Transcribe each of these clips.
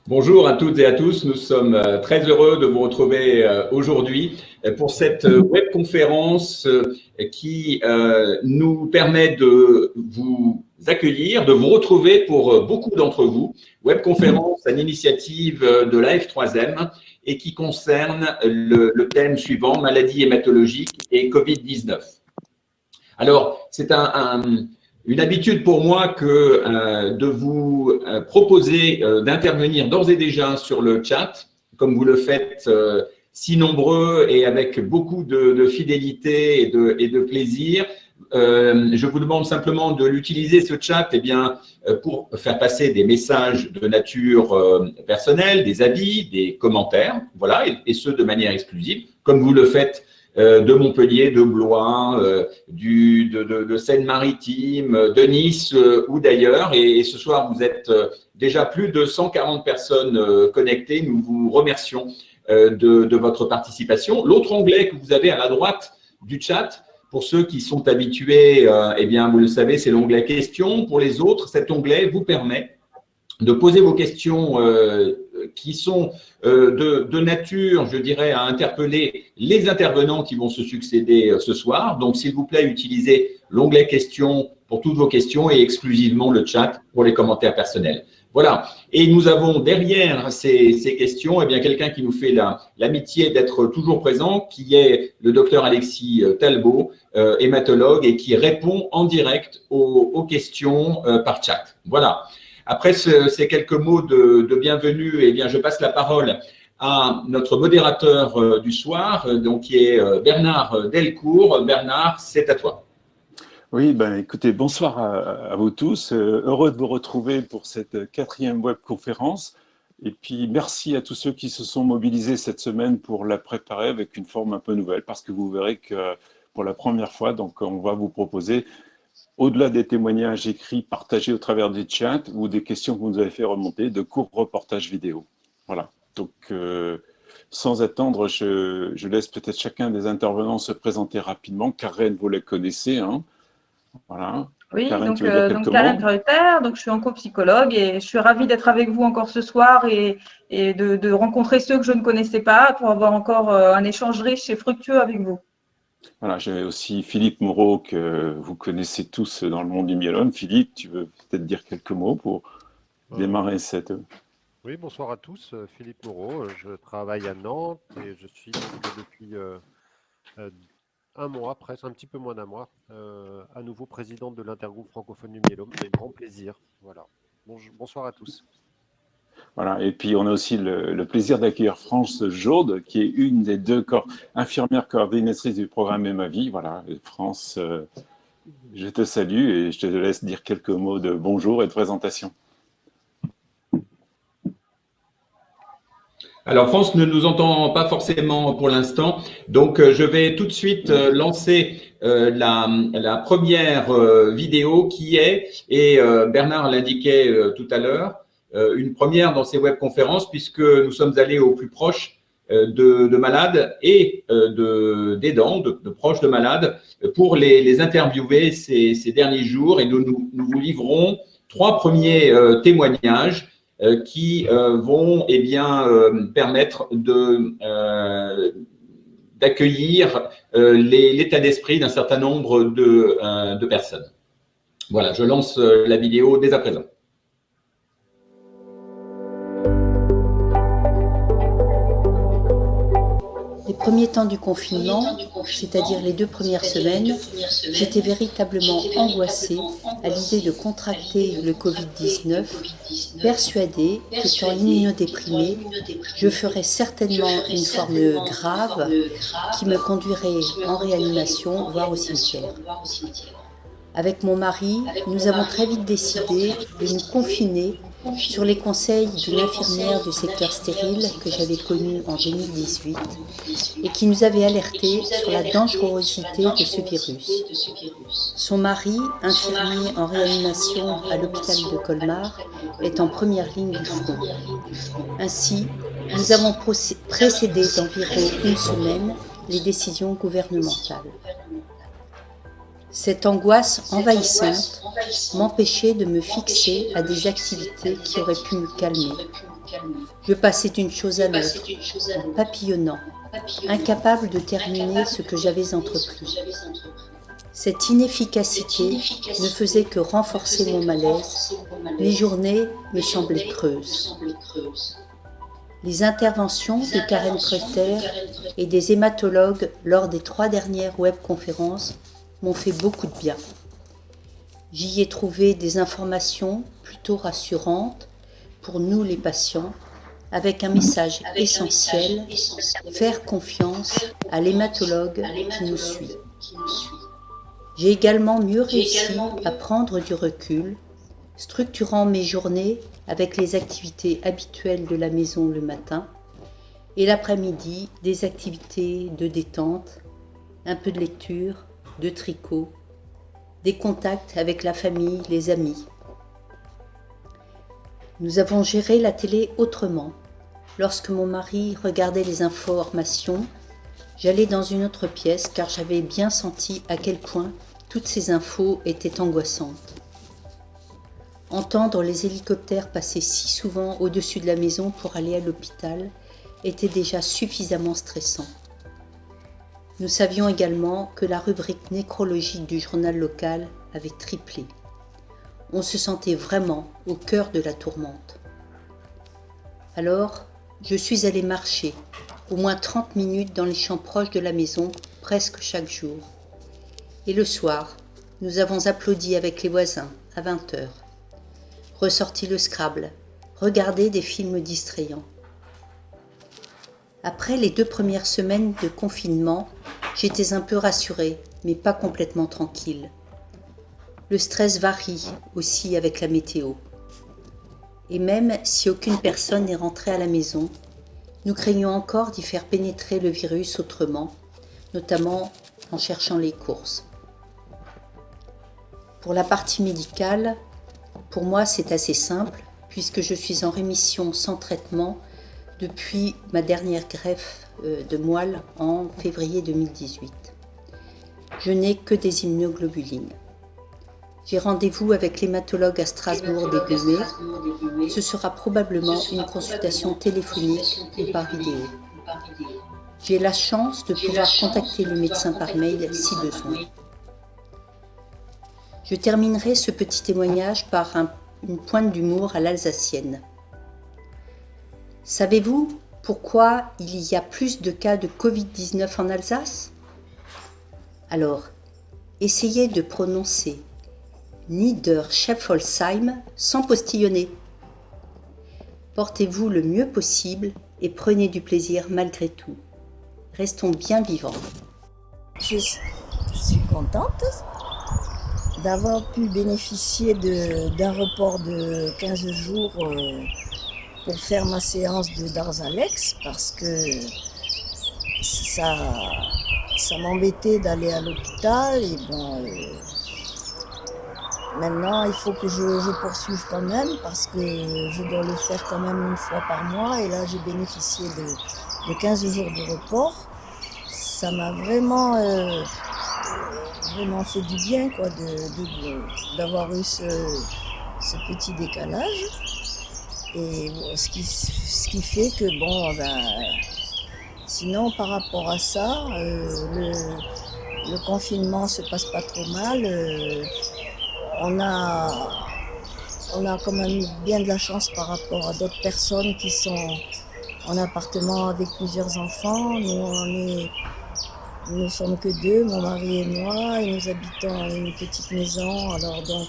Bonjour à toutes et à tous, nous sommes très heureux de vous retrouver aujourd'hui pour cette webconférence qui nous permet de vous accueillir, de vous retrouver pour beaucoup d'entre vous. Webconférence à l'initiative de l'AF3M et qui concerne le thème suivant, maladies hématologiques et Covid-19. Alors, c'est une habitude pour moi que de vous proposer d'intervenir d'ores et déjà sur le chat, comme vous le faites si nombreux et avec beaucoup de fidélité et de plaisir. Je vous demande simplement de l'utiliser, ce chat, pour faire passer des messages de nature personnelle, des avis, des commentaires, voilà, et ce de manière exclusive, comme vous le faites de Montpellier, de Blois, de Seine-Maritime, de Nice ou d'ailleurs. Et ce soir, vous êtes déjà plus de 140 personnes connectées. Nous vous remercions de votre participation. L'autre onglet que vous avez à la droite du chat, pour ceux qui sont habitués, vous le savez, c'est l'onglet questions. Pour les autres, cet onglet vous permet de poser vos questions qui sont de nature, je dirais, à interpeller les intervenants qui vont se succéder ce soir. Donc, s'il vous plaît, utilisez l'onglet questions pour toutes vos questions et exclusivement le chat pour les commentaires personnels. Voilà. Et nous avons derrière ces questions, quelqu'un qui nous fait l'amitié d'être toujours présent, qui est le docteur Alexis Talbot, hématologue, et qui répond en direct aux questions par chat. Voilà. Après ces quelques mots de bienvenue, je passe la parole à notre modérateur du soir, donc qui est Bernard Delcourt. Bernard, c'est à toi. Oui, écoutez, bonsoir à vous tous. Heureux de vous retrouver pour cette 4e webconférence. Et puis, merci à tous ceux qui se sont mobilisés cette semaine pour la préparer avec une forme un peu nouvelle, parce que vous verrez que pour la première fois, donc, on va vous proposer, au-delà des témoignages écrits partagés au travers des chats ou des questions que vous nous avez fait remonter, de courts reportages vidéo. Voilà. Donc, sans attendre, je laisse peut-être chacun des intervenants se présenter rapidement. Karen, vous la connaissez, hein? Voilà. Oui, Karen, donc, tu veux dire quelques Karen mots? Greuter, donc je suis oncopsychologue et je suis ravie d'être avec vous encore ce soir et de rencontrer ceux que je ne connaissais pas pour avoir encore un échange riche et fructueux avec vous. Voilà, j'ai aussi Philippe Moreau, que vous connaissez tous dans le monde du myélome. Philippe, tu veux peut-être dire quelques mots pour démarrer cette… Oui, bonsoir à tous. Philippe Moreau, je travaille à Nantes et je suis donc depuis un mois, presque un petit peu moins d'un mois, à nouveau présidente de l'intergroupe francophone du myélome. Avec grand plaisir. Voilà. Bonsoir à tous. Voilà, et puis on a aussi le plaisir d'accueillir France Jaude, qui est une des deux infirmières coordinatrices du programme Ma Vie. Voilà, et France, je te salue et je te laisse dire quelques mots de bonjour et de présentation. Alors, France ne nous entend pas forcément pour l'instant, donc je vais tout de suite lancer la première vidéo qui est, et Bernard l'indiquait tout à l'heure, une première dans ces webconférences puisque nous sommes allés au plus proche de malades et d'aidants, de proches de malades, pour les interviewer ces derniers jours, et nous vous livrons 3 premiers témoignages qui vont permettre d'accueillir l'état d'esprit d'un certain nombre de personnes. Voilà, je lance la vidéo dès à présent. Les premiers temps du confinement, c'est-à-dire les 2 premières semaines, j'étais véritablement angoissée à l'idée de contracter le Covid-19, persuadée qu'étant immunodéprimée, je ferais certainement une forme grave qui me conduirait en réanimation, voire au cimetière. Avec mon mari, nous avons très vite décidé de nous confiner sur les conseils d'une infirmière du secteur stérile que j'avais connue en 2018 et qui nous avait alertés sur la dangerosité de ce virus. Son mari, infirmier en réanimation à l'hôpital de Colmar, est en première ligne du front. Ainsi, nous avons précédé d'environ une semaine les décisions gouvernementales. Cette angoisse envahissante m'empêchait de me fixer à des activités qui auraient pu me calmer. Je passais d'une chose à l'autre, en papillonnant, incapable de terminer ce que j'avais entrepris. Cette inefficacité ne faisait que renforcer mon malaise. Mes journées me semblaient creuses. Les interventions de Karen Prechter et des hématologues lors des 3 dernières webconférences m'ont fait beaucoup de bien. J'y ai trouvé des informations plutôt rassurantes pour nous les patients, avec un message essentiel, faire confiance à l'hématologue qui nous suit. J'ai également mieux réussi à prendre du recul, structurant mes journées avec les activités habituelles de la maison le matin et l'après-midi des activités de détente, un peu de lecture, de tricot, des contacts avec la famille, les amis. Nous avons géré la télé autrement. Lorsque mon mari regardait les informations, j'allais dans une autre pièce car j'avais bien senti à quel point toutes ces infos étaient angoissantes. Entendre les hélicoptères passer si souvent au-dessus de la maison pour aller à l'hôpital était déjà suffisamment stressant. Nous savions également que la rubrique nécrologique du journal local avait triplé. On se sentait vraiment au cœur de la tourmente. Alors, je suis allée marcher, au moins 30 minutes dans les champs proches de la maison, presque chaque jour. Et le soir, nous avons applaudi avec les voisins à 20h. Ressorti le Scrabble, regardé des films distrayants. Après les 2 premières semaines de confinement, j'étais un peu rassurée, mais pas complètement tranquille. Le stress varie aussi avec la météo. Et même si aucune personne n'est rentrée à la maison, nous craignons encore d'y faire pénétrer le virus autrement, notamment en cherchant les courses. Pour la partie médicale, pour moi c'est assez simple, puisque je suis en rémission sans traitement depuis ma dernière greffe de moelle en février 2018. Je n'ai que des immunoglobulines. J'ai rendez-vous avec l'hématologue à Strasbourg début mai. Ce sera probablement une consultation téléphonique ou par vidéo. J'ai la chance de pouvoir contacter le médecin par mail si besoin. Je terminerai ce petit témoignage par une pointe d'humour à l'alsacienne. Savez-vous pourquoi il y a plus de cas de Covid-19 en Alsace? Alors, essayez de prononcer Niederscheffolsheim sans postillonner. Portez-vous le mieux possible et prenez du plaisir malgré tout. Restons bien vivants. Je suis contente d'avoir pu bénéficier d'un report de 15 jours pour faire ma séance de Darzalex parce que ça m'embêtait d'aller à l'hôpital et bon, maintenant il faut que je poursuive quand même parce que je dois le faire quand même une fois par mois et là j'ai bénéficié de 15 jours de report. Ça m'a vraiment fait du bien quoi, d'avoir eu ce petit décalage. Et ce qui fait que bon, sinon par rapport à ça, le confinement se passe pas trop mal. On a quand même bien de la chance par rapport à d'autres personnes qui sont en appartement avec plusieurs enfants. Nous ne sommes que 2, mon mari et moi, et nous habitons dans une petite maison. Alors donc,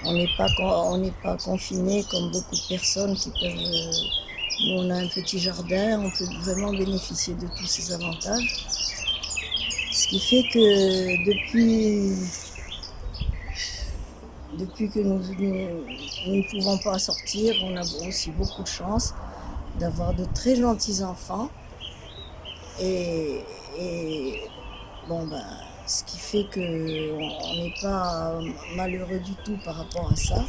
on n'est pas confinés comme beaucoup de personnes qui peuvent. Nous, on a un petit jardin, on peut vraiment bénéficier de tous ces avantages. Ce qui fait que depuis que nous ne pouvons pas sortir, on a aussi beaucoup de chance d'avoir de très gentils enfants. Et bon, ce qui fait qu'on n'est pas malheureux du tout par rapport à ça.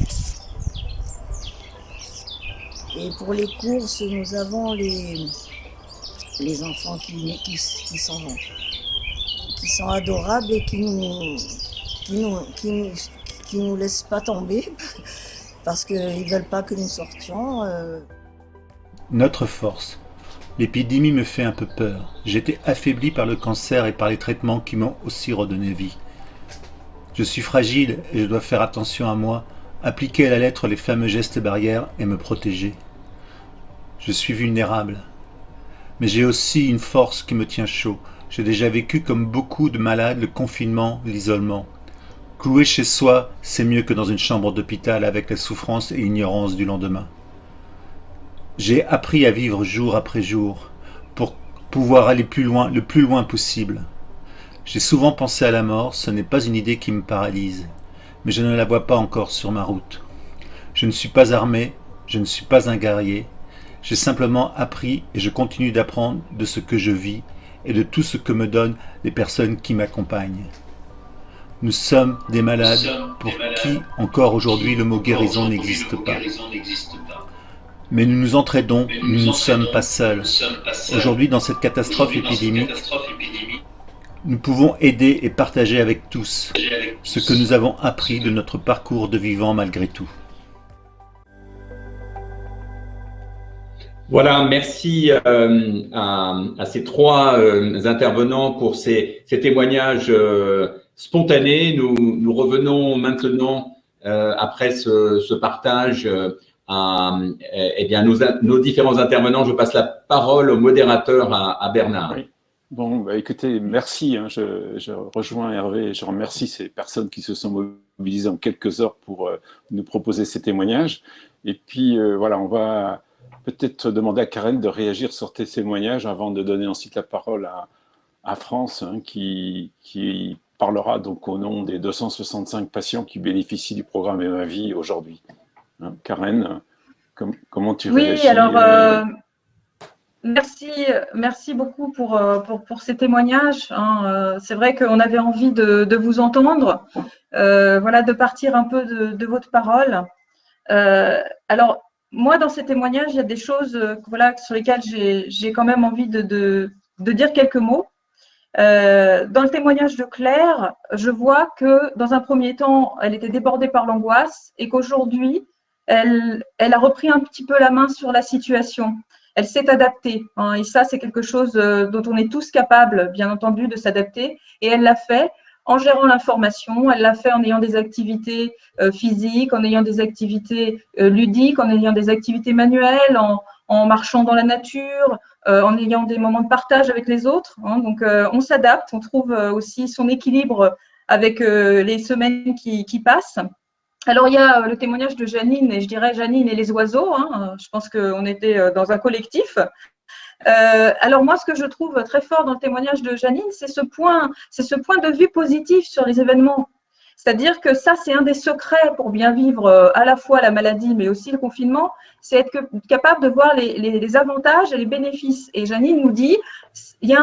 Et pour les courses, nous avons les enfants qui sont adorables et qui qui nous laissent pas tomber parce qu'ils veulent pas que nous sortions. Notre force. L'épidémie me fait un peu peur. J'étais affaibli par le cancer et par les traitements qui m'ont aussi redonné vie. Je suis fragile et je dois faire attention à moi, appliquer à la lettre les fameux gestes barrières et me protéger. Je suis vulnérable. Mais j'ai aussi une force qui me tient chaud. J'ai déjà vécu comme beaucoup de malades le confinement, l'isolement. Cloué chez soi, c'est mieux que dans une chambre d'hôpital avec la souffrance et l'ignorance du lendemain. J'ai appris à vivre jour après jour pour pouvoir aller plus loin, le plus loin possible. J'ai souvent pensé à la mort, ce n'est pas une idée qui me paralyse, mais je ne la vois pas encore sur ma route. Je ne suis pas armé, je ne suis pas un guerrier, j'ai simplement appris et je continue d'apprendre de ce que je vis et de tout ce que me donnent les personnes qui m'accompagnent. Nous sommes des malades pour qui, encore aujourd'hui, le mot guérison n'existe pas. Mais nous nous entraidons, nous ne sommes pas seuls. Aujourd'hui, dans cette catastrophe épidémique, nous pouvons aider et partager avec tous ce que nous avons appris de notre parcours de vivant malgré tout. Voilà, merci à ces trois intervenants pour ces témoignages spontanés. Nous revenons maintenant, après ce partage, à nos différents intervenants. Je passe la parole au modérateur, à Bernard. Oui. Bon, bah, écoutez, merci. Je rejoins Hervé et je remercie ces personnes qui se sont mobilisées en quelques heures pour nous proposer ces témoignages. Et puis, voilà, on va peut-être demander à Karen de réagir sur tes témoignages avant de donner ensuite la parole à France, qui parlera donc au nom des 265 patients qui bénéficient du programme Ma Vie aujourd'hui. Hein, Karen, comment tu réagis? Oui, alors merci beaucoup pour ces témoignages. C'est vrai qu'on avait envie de vous entendre, voilà, de partir un peu de votre parole. Alors, moi, dans ces témoignages, il y a des choses voilà, sur lesquelles j'ai quand même envie de dire quelques mots. Dans le témoignage de Claire, je vois que dans un premier temps, elle était débordée par l'angoisse et qu'aujourd'hui, elle a repris un petit peu la main sur la situation. Elle s'est adaptée, hein, et ça, c'est quelque chose dont on est tous capables, bien entendu, de s'adapter. Et elle l'a fait en gérant l'information, elle l'a fait en ayant des activités physiques, en ayant des activités ludiques, en ayant des activités manuelles, en marchant dans la nature, en ayant des moments de partage avec les autres. Hein. Donc, on s'adapte, on trouve aussi son équilibre avec les semaines qui passent. Alors, il y a le témoignage de Janine, et je dirais Janine et les oiseaux. Hein. Je pense qu'on était dans un collectif. Alors, moi, ce que je trouve très fort dans le témoignage de Janine, c'est ce point de vue positif sur les événements. C'est-à-dire que ça, c'est un des secrets pour bien vivre à la fois la maladie, mais aussi le confinement, c'est être capable de voir les avantages et les bénéfices. Et Janine nous dit, j'ai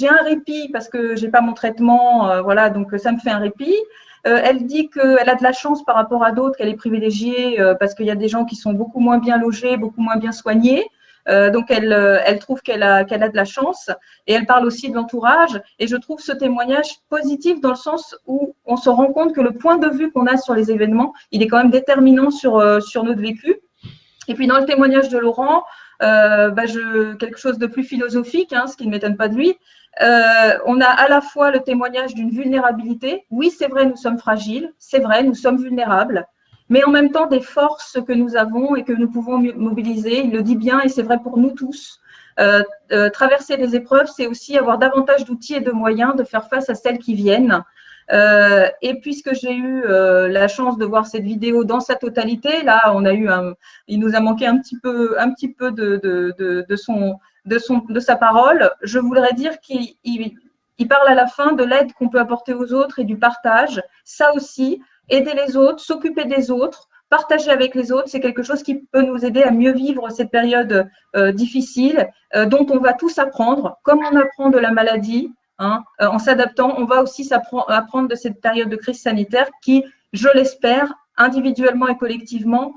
un répit parce que j'ai pas mon traitement, voilà, donc ça me fait un répit. Elle dit qu'elle a de la chance par rapport à d'autres, qu'elle est privilégiée parce qu'il y a des gens qui sont beaucoup moins bien logés, beaucoup moins bien soignés. Donc, elle trouve qu'elle a de la chance et elle parle aussi de l'entourage. Et je trouve ce témoignage positif dans le sens où on se rend compte que le point de vue qu'on a sur les événements, il est quand même déterminant sur notre vécu. Et puis, dans le témoignage de Laurent, quelque chose de plus philosophique, hein, ce qui ne m'étonne pas de lui. On a à la fois le témoignage d'une vulnérabilité. Oui, c'est vrai, nous sommes fragiles. C'est vrai, nous sommes vulnérables. Mais en même temps, des forces que nous avons et que nous pouvons mobiliser. Il le dit bien et c'est vrai pour nous tous. Traverser les épreuves, c'est aussi avoir davantage d'outils et de moyens de faire face à celles qui viennent. Et puisque j'ai eu la chance de voir cette vidéo dans sa totalité, là, il nous a manqué un petit peu de sa parole. Je voudrais dire qu'il parle à la fin de l'aide qu'on peut apporter aux autres et du partage. Ça aussi, aider les autres, s'occuper des autres, partager avec les autres, c'est quelque chose qui peut nous aider à mieux vivre cette période difficile dont on va tous apprendre. Comme on apprend de la maladie, hein, en s'adaptant, on va aussi apprendre de cette période de crise sanitaire qui, je l'espère, individuellement et collectivement,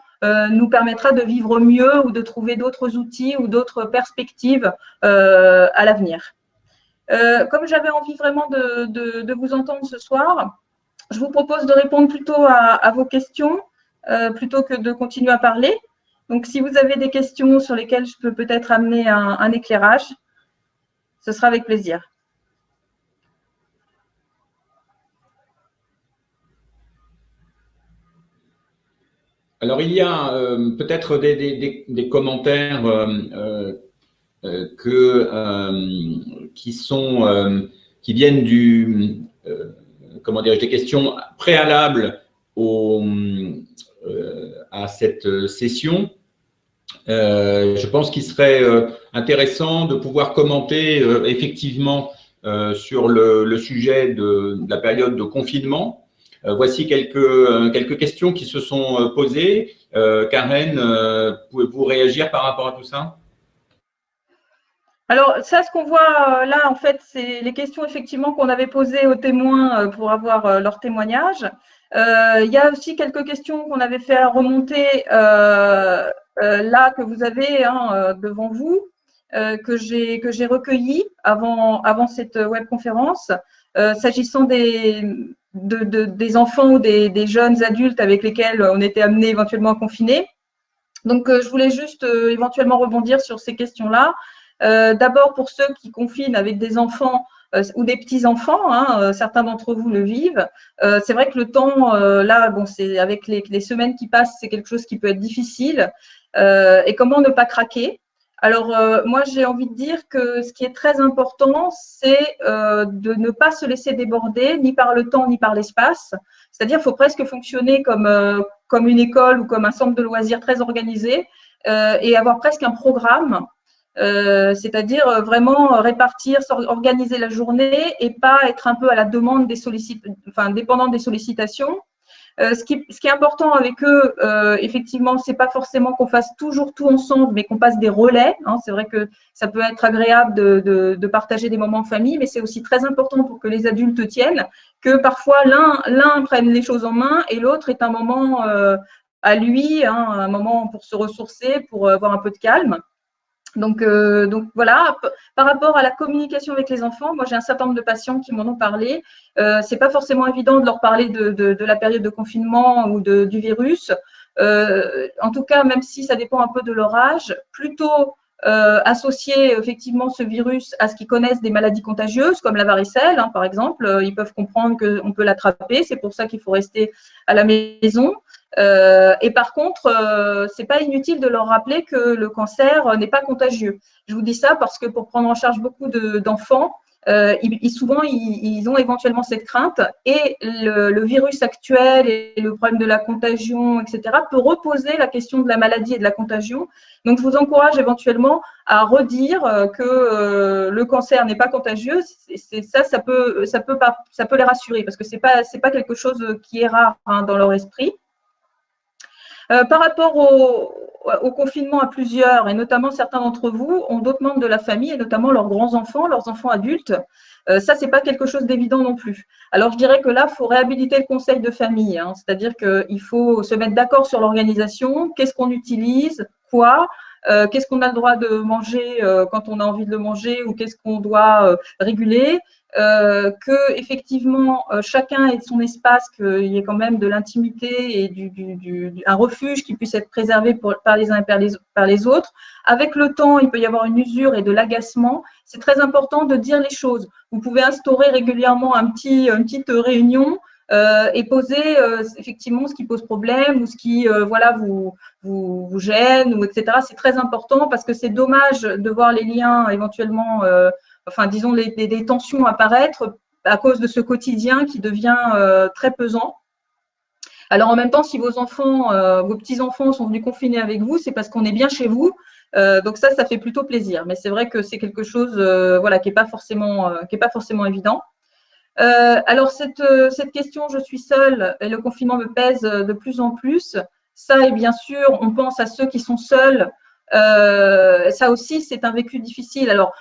nous permettra de vivre mieux ou de trouver d'autres outils ou d'autres perspectives à l'avenir. Comme j'avais envie vraiment de vous entendre ce soir, je vous propose de répondre plutôt à vos questions plutôt que de continuer à parler. Donc, si vous avez des questions sur lesquelles je peux peut-être amener un éclairage, ce sera avec plaisir. Alors, il y a peut-être des commentaires qui viennent comment dirais-je, des questions préalables à cette session. Je pense qu'il serait intéressant de pouvoir commenter effectivement sur le sujet de la période de confinement. Voici quelques questions qui se sont posées. Karen, pouvez-vous réagir par rapport à tout ça? Alors, ça, ce qu'on voit là, en fait, c'est les questions effectivement qu'on avait posées aux témoins pour avoir leur témoignage. Il y a aussi quelques questions qu'on avait fait remonter là, que vous avez devant vous, que j'ai recueillies avant cette webconférence, s'agissant des enfants ou des jeunes adultes avec lesquels on était amené éventuellement à confiner. Donc, je voulais juste éventuellement rebondir sur ces questions-là. D'abord, pour ceux qui confinent avec des enfants ou des petits-enfants, certains d'entre vous le vivent. C'est vrai que le temps, là, bon, c'est avec les semaines qui passent, c'est quelque chose qui peut être difficile. Et comment ne pas craquer? Alors, moi, j'ai envie de dire que ce qui est très important, c'est de ne pas se laisser déborder, ni par le temps, ni par l'espace. C'est-à-dire, il faut presque fonctionner comme une école ou comme un centre de loisirs très organisé et avoir presque un programme. C'est-à-dire vraiment répartir, organiser la journée et pas être un peu à la demande dépendant des sollicitations. Ce qui est important avec eux, effectivement, c'est pas forcément qu'on fasse toujours tout ensemble, mais qu'on passe des relais. C'est vrai que ça peut être agréable de partager des moments en famille, mais c'est aussi très important pour que les adultes tiennent, que parfois l'un prenne les choses en main et l'autre est un moment à lui, un moment pour se ressourcer, pour avoir un peu de calme. Donc voilà, par rapport à la communication avec les enfants, moi j'ai un certain nombre de patients qui m'en ont parlé. C'est pas forcément évident de leur parler de la période de confinement ou du virus. En tout cas, même si ça dépend un peu de leur âge, plutôt associer effectivement ce virus à ce qu'ils connaissent des maladies contagieuses comme la varicelle, par exemple. Ils peuvent comprendre qu'on peut l'attraper, c'est pour ça qu'il faut rester à la maison. Et par contre, c'est pas inutile de leur rappeler que le cancer n'est pas contagieux. Je vous dis ça parce que pour prendre en charge beaucoup d'enfants, souvent ils ont éventuellement cette crainte et le virus actuel et le problème de la contagion, etc., peut reposer la question de la maladie et de la contagion. Donc, je vous encourage éventuellement à redire que le cancer n'est pas contagieux. Ça peut les rassurer parce que c'est pas quelque chose qui est rare dans leur esprit. Par rapport au confinement à plusieurs, et notamment certains d'entre vous ont d'autres membres de la famille, et notamment leurs grands-enfants, leurs enfants adultes. Ça, c'est pas quelque chose d'évident non plus. Alors, je dirais que là, il faut réhabiliter le conseil de famille, c'est-à-dire qu'il faut se mettre d'accord sur l'organisation, qu'est-ce qu'on utilise, quoi, qu'est-ce qu'on a le droit de manger quand on a envie de le manger ou qu'est-ce qu'on doit réguler. Que effectivement chacun ait son espace, qu'il y ait quand même de l'intimité et un refuge qui puisse être préservé par les uns et par les autres. Avec le temps, il peut y avoir une usure et de l'agacement. C'est très important de dire les choses. Vous pouvez instaurer régulièrement une petite réunion et poser effectivement ce qui pose problème ou ce qui vous gêne, ou etc. C'est très important parce que c'est dommage de voir les liens éventuellement disons, des tensions apparaître à cause de ce quotidien qui devient très pesant. Alors, en même temps, si vos petits-enfants sont venus confiner avec vous, c'est parce qu'on est bien chez vous. Donc ça fait plutôt plaisir. Mais c'est vrai que c'est quelque chose qui n'est pas forcément évident. Alors, cette question, je suis seule et le confinement me pèse de plus en plus. Ça, et bien sûr, on pense à ceux qui sont seuls. Ça aussi, c'est un vécu difficile. Alors,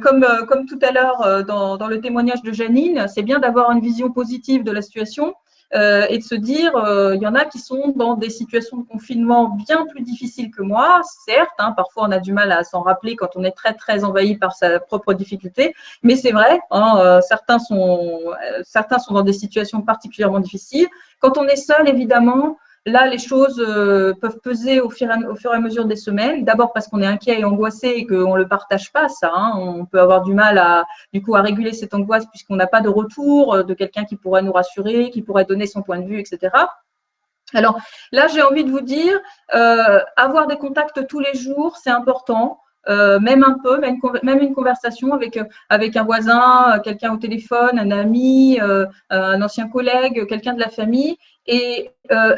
comme tout à l'heure dans le témoignage de Janine, c'est bien d'avoir une vision positive de la situation, et de se dire, il y en a qui sont dans des situations de confinement bien plus difficiles que moi, certes, hein, parfois on a du mal à s'en rappeler quand on est très très envahi par sa propre difficulté, mais c'est vrai, hein, certains sont dans des situations particulièrement difficiles. Quand on est seul, évidemment, là, les choses peuvent peser au fur et à mesure des semaines. D'abord parce qu'on est inquiet et angoissé et qu'on ne le partage pas, ça. Hein. On peut avoir du mal à réguler cette angoisse puisqu'on n'a pas de retour de quelqu'un qui pourrait nous rassurer, qui pourrait donner son point de vue, etc. Alors là, j'ai envie de vous dire, avoir des contacts tous les jours, c'est important. Même un peu, même une conversation avec un voisin, quelqu'un au téléphone, un ami, un ancien collègue, quelqu'un de la famille. Et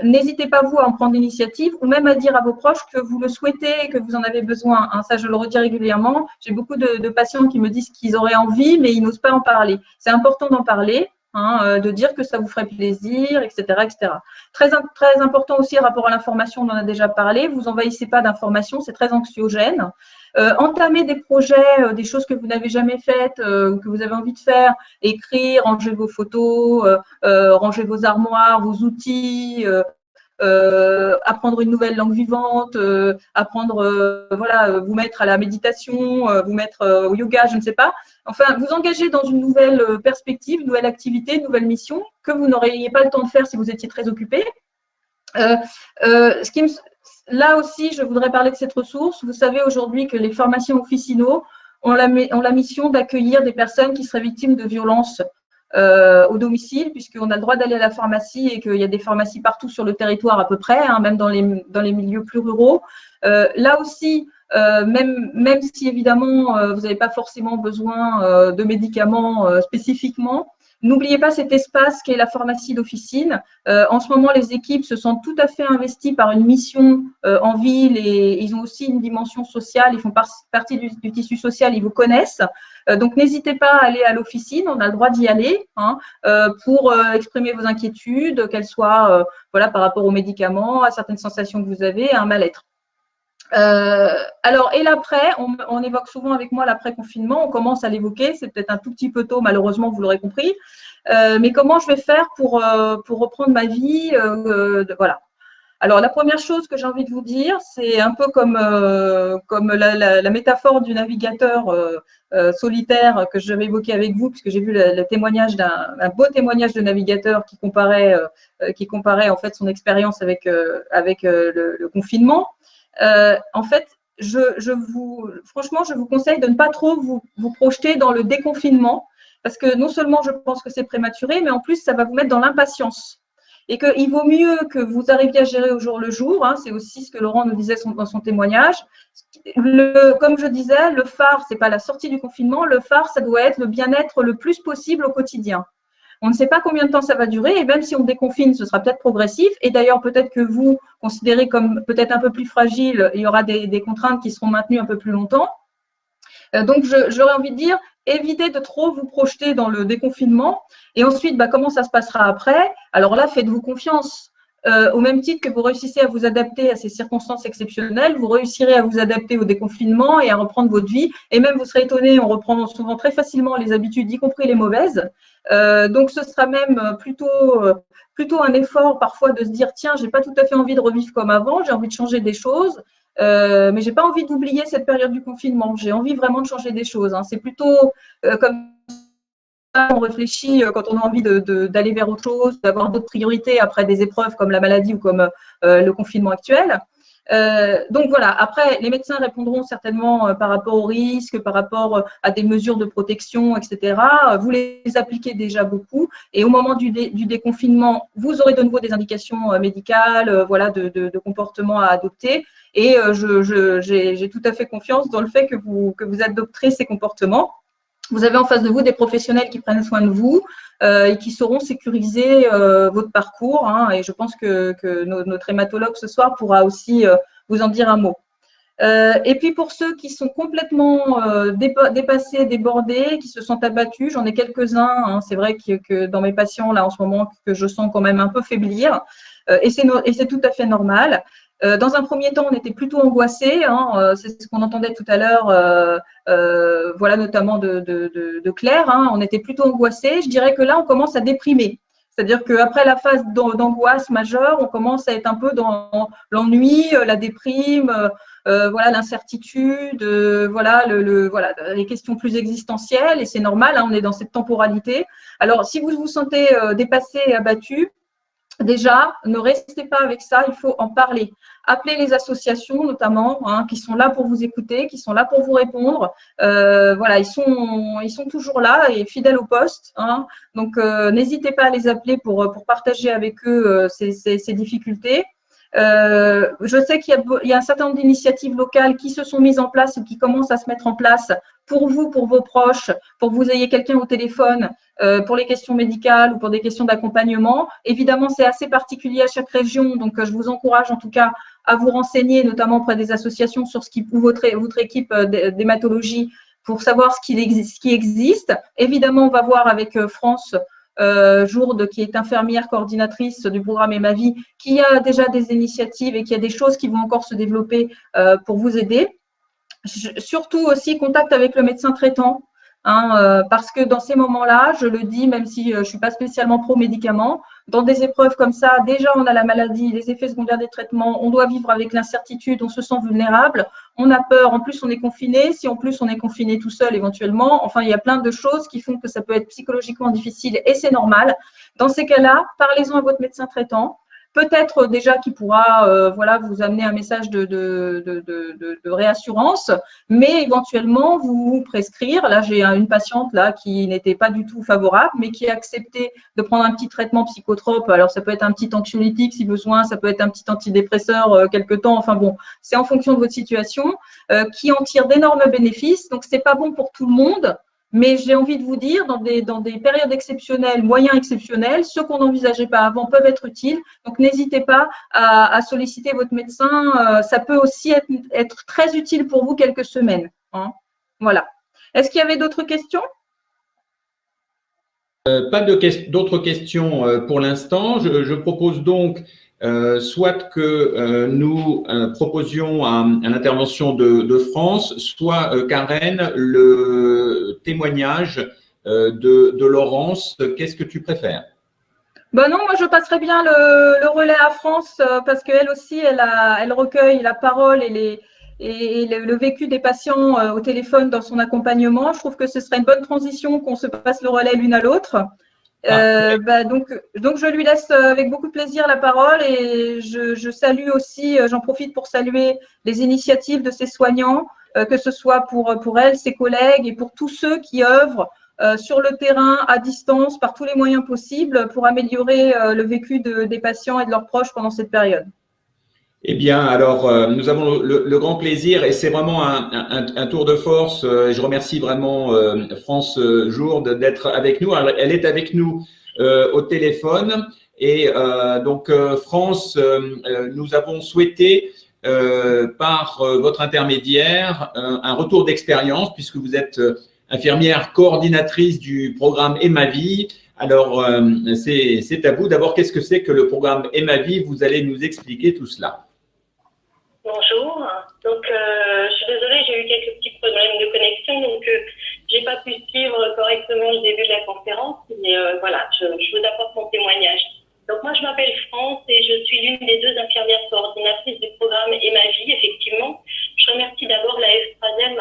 n'hésitez pas, vous, à en prendre l'initiative ou même à dire à vos proches que vous le souhaitez, que vous en avez besoin. Hein, ça, je le redis régulièrement. J'ai beaucoup de patients qui me disent qu'ils auraient envie, mais ils n'osent pas en parler. C'est important d'en parler. Hein, de dire que ça vous ferait plaisir, etc., etc. Très important aussi, rapport à l'information, on en a déjà parlé. Vous envahissez pas d'informations, c'est très anxiogène. Entamer des projets, des choses que vous n'avez jamais faites, que vous avez envie de faire, écrire, ranger vos photos, ranger vos armoires, vos outils, apprendre une nouvelle langue vivante, apprendre, vous mettre à la méditation, vous mettre au yoga, je ne sais pas. Enfin, vous engager dans une nouvelle perspective, une nouvelle activité, une nouvelle mission que vous n'auriez pas le temps de faire si vous étiez très occupé. Là aussi, je voudrais parler de cette ressource. Vous savez aujourd'hui que les pharmaciens officinaux ont la mission d'accueillir des personnes qui seraient victimes de violences au domicile, puisqu'on a le droit d'aller à la pharmacie et qu'il y a des pharmacies partout sur le territoire à peu près, hein, même dans les milieux plus ruraux. Là aussi, même si évidemment vous n'avez pas forcément besoin de médicaments spécifiquement, n'oubliez pas cet espace qu'est la pharmacie d'officine. En ce moment, les équipes se sentent tout à fait investies par une mission en ville et ils ont aussi une dimension sociale, ils font partie du tissu social, ils vous connaissent. Donc, n'hésitez pas à aller à l'officine, on a le droit d'y aller hein, pour exprimer vos inquiétudes, qu'elles soient par rapport aux médicaments, à certaines sensations que vous avez, à un mal-être. Alors, et l'après, on évoque souvent avec moi l'après-confinement, on commence à l'évoquer, c'est peut-être un tout petit peu tôt, malheureusement, vous l'aurez compris, mais comment je vais faire pour reprendre ma vie voilà. Alors, la première chose que j'ai envie de vous dire, c'est un peu comme la métaphore du navigateur solitaire que j'avais évoqué avec vous, puisque j'ai vu le témoignage un beau témoignage de navigateur qui comparait en fait son expérience avec le confinement. En fait, franchement, je vous conseille de ne pas trop vous projeter dans le déconfinement, parce que non seulement je pense que c'est prématuré, mais en plus, ça va vous mettre dans l'impatience. Et qu'il vaut mieux que vous arriviez à gérer au jour le jour, hein, c'est aussi ce que Laurent nous disait dans son témoignage. Comme je disais, le phare, ce n'est pas la sortie du confinement, le phare, ça doit être le bien-être le plus possible au quotidien. On ne sait pas combien de temps ça va durer et même si on déconfine, ce sera peut-être progressif. Et d'ailleurs, peut-être que vous considérez comme peut-être un peu plus fragile, il y aura des contraintes qui seront maintenues un peu plus longtemps. Donc, j'aurais envie de dire, évitez de trop vous projeter dans le déconfinement. Et ensuite, comment ça se passera après? Alors là, faites-vous confiance. Au même titre que vous réussissez à vous adapter à ces circonstances exceptionnelles, vous réussirez à vous adapter au déconfinement et à reprendre votre vie. Et même, vous serez étonné, on reprend souvent très facilement les habitudes, y compris les mauvaises. Donc, ce sera même plutôt un effort parfois de se dire, tiens, j'ai pas tout à fait envie de revivre comme avant, j'ai envie de changer des choses. Mais j'ai pas envie d'oublier cette période du confinement. J'ai envie vraiment de changer des choses. Hein. C'est plutôt comme ça on réfléchit quand on a envie d'aller vers autre chose, d'avoir d'autres priorités après des épreuves comme la maladie ou comme le confinement actuel. Donc voilà, après, les médecins répondront certainement par rapport aux risques, par rapport à des mesures de protection, etc. Vous les appliquez déjà beaucoup et au moment du déconfinement, vous aurez de nouveau des indications médicales, de comportements à adopter et j'ai tout à fait confiance dans le fait que vous adopterez ces comportements. Vous avez en face de vous des professionnels qui prennent soin de vous et qui sauront sécuriser votre parcours. Hein, et je pense que notre hématologue ce soir pourra aussi vous en dire un mot. Et puis pour ceux qui sont complètement dépassés, débordés, qui se sont abattus, j'en ai quelques-uns. Hein, c'est vrai que dans mes patients là en ce moment que je sens quand même un peu faiblir et c'est tout à fait normal. Dans un premier temps, on était plutôt angoissés, hein, c'est ce qu'on entendait tout à l'heure, notamment de Claire, hein, on était plutôt angoissés. Je dirais que là, on commence à déprimer. C'est-à-dire qu'après la phase d'angoisse majeure, on commence à être un peu dans l'ennui, la déprime, voilà, l'incertitude, voilà, voilà, les questions plus existentielles, et c'est normal, hein, on est dans cette temporalité. Alors, si vous vous sentez dépassé et abattu, déjà, ne restez pas avec ça, il faut en parler. Appelez les associations notamment, hein, qui sont là pour vous écouter, qui sont là pour vous répondre. Voilà, ils sont toujours là et fidèles au poste. Hein. Donc, n'hésitez pas à les appeler pour partager avec eux ces difficultés. Je sais qu'il y a un certain nombre d'initiatives locales qui se sont mises en place ou qui commencent à se mettre en place pour vous, pour vos proches, pour que vous ayez quelqu'un au téléphone pour les questions médicales ou pour des questions d'accompagnement. Évidemment, c'est assez particulier à chaque région, donc je vous encourage en tout cas à vous renseigner, notamment auprès des associations sur ou votre équipe d'hématologie pour savoir ce qui existe. Évidemment, on va voir avec France Jourde, qui est infirmière coordinatrice du programme Et Ma Vie, qui a déjà des initiatives et qui a des choses qui vont encore se développer pour vous aider. Surtout aussi, contact avec le médecin traitant, hein, parce que dans ces moments-là, je le dis, même si je ne suis pas spécialement pro-médicaments, dans des épreuves comme ça, déjà on a la maladie, les effets secondaires des traitements, on doit vivre avec l'incertitude, on se sent vulnérable, on a peur, en plus on est confiné, si en plus on est confiné tout seul éventuellement, enfin il y a plein de choses qui font que ça peut être psychologiquement difficile et c'est normal. Dans ces cas-là, parlez-en à votre médecin traitant. Peut-être déjà qu'il pourra voilà, vous amener un message de réassurance, mais éventuellement vous prescrire. Là, j'ai une patiente là qui n'était pas du tout favorable, mais qui a accepté de prendre un petit traitement psychotrope. Alors, ça peut être un petit anxiolytique si besoin, ça peut être un petit antidépresseur quelque temps. Enfin bon, c'est en fonction de votre situation, qui en tire d'énormes bénéfices. Donc, c'est pas bon pour tout le monde. Mais j'ai envie de vous dire, dans des périodes exceptionnelles, moyens exceptionnels, ceux qu'on n'envisageait pas avant peuvent être utiles. Donc, n'hésitez pas à solliciter votre médecin. Ça peut aussi être très utile pour vous quelques semaines. Hein. Voilà. Est-ce qu'il y avait d'autres questions ? Pas d'autres questions pour l'instant. Je propose donc soit que nous proposions à l'intervention de France, soit Karen, le témoignage de Laurence. Qu'est-ce que tu préfères ? Ben non, moi je passerais bien le relais à France parce qu'elle aussi, elle recueille la parole et le vécu des patients au téléphone dans son accompagnement. Je trouve que ce serait une bonne transition qu'on se passe le relais l'une à l'autre. Donc je lui laisse avec beaucoup de plaisir la parole et je salue aussi, j'en profite pour saluer les initiatives de ces soignants, que ce soit pour elle, ses collègues et pour tous ceux qui œuvrent sur le terrain, à distance, par tous les moyens possibles pour améliorer le vécu des patients et de leurs proches pendant cette période. Eh bien, alors, nous avons le grand plaisir et c'est vraiment un tour de force. Je remercie vraiment France Jourde d'être avec nous. Alors, elle est avec nous au téléphone et donc France, nous avons souhaité par votre intermédiaire un retour d'expérience puisque vous êtes infirmière coordinatrice du programme Et Ma Vie. Alors, c'est à vous. D'abord, qu'est-ce que c'est que le programme Et Ma Vie? Vous allez nous expliquer tout cela. Bonjour. Donc, je suis désolée, j'ai eu quelques petits problèmes de connexion, donc j'ai pas pu suivre correctement le début de la conférence, mais voilà, je vous apporte mon témoignage. Donc, moi, je m'appelle France et je suis l'une des deux infirmières coordinatrices du programme Et Ma Vie, effectivement. Je remercie d'abord la F3M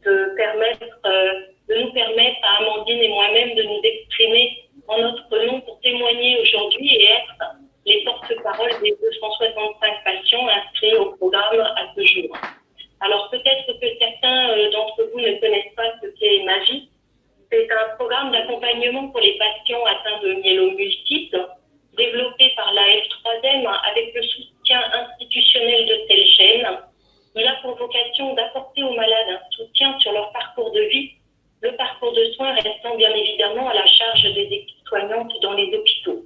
de nous permettre à Amandine et moi-même de nous exprimer en notre nom pour témoigner aujourd'hui et être les porte-paroles des 265 patients inscrits au programme à ce jour. Alors peut-être que certains d'entre vous ne connaissent pas ce qu'est Ma Vie. C'est un programme d'accompagnement pour les patients atteints de myélome multiple, développé par la F3M avec le soutien institutionnel de Celgene. Il a pour vocation d'apporter aux malades un soutien sur leur parcours de vie, le parcours de soins restant bien évidemment à la charge des équipes soignantes dans les hôpitaux.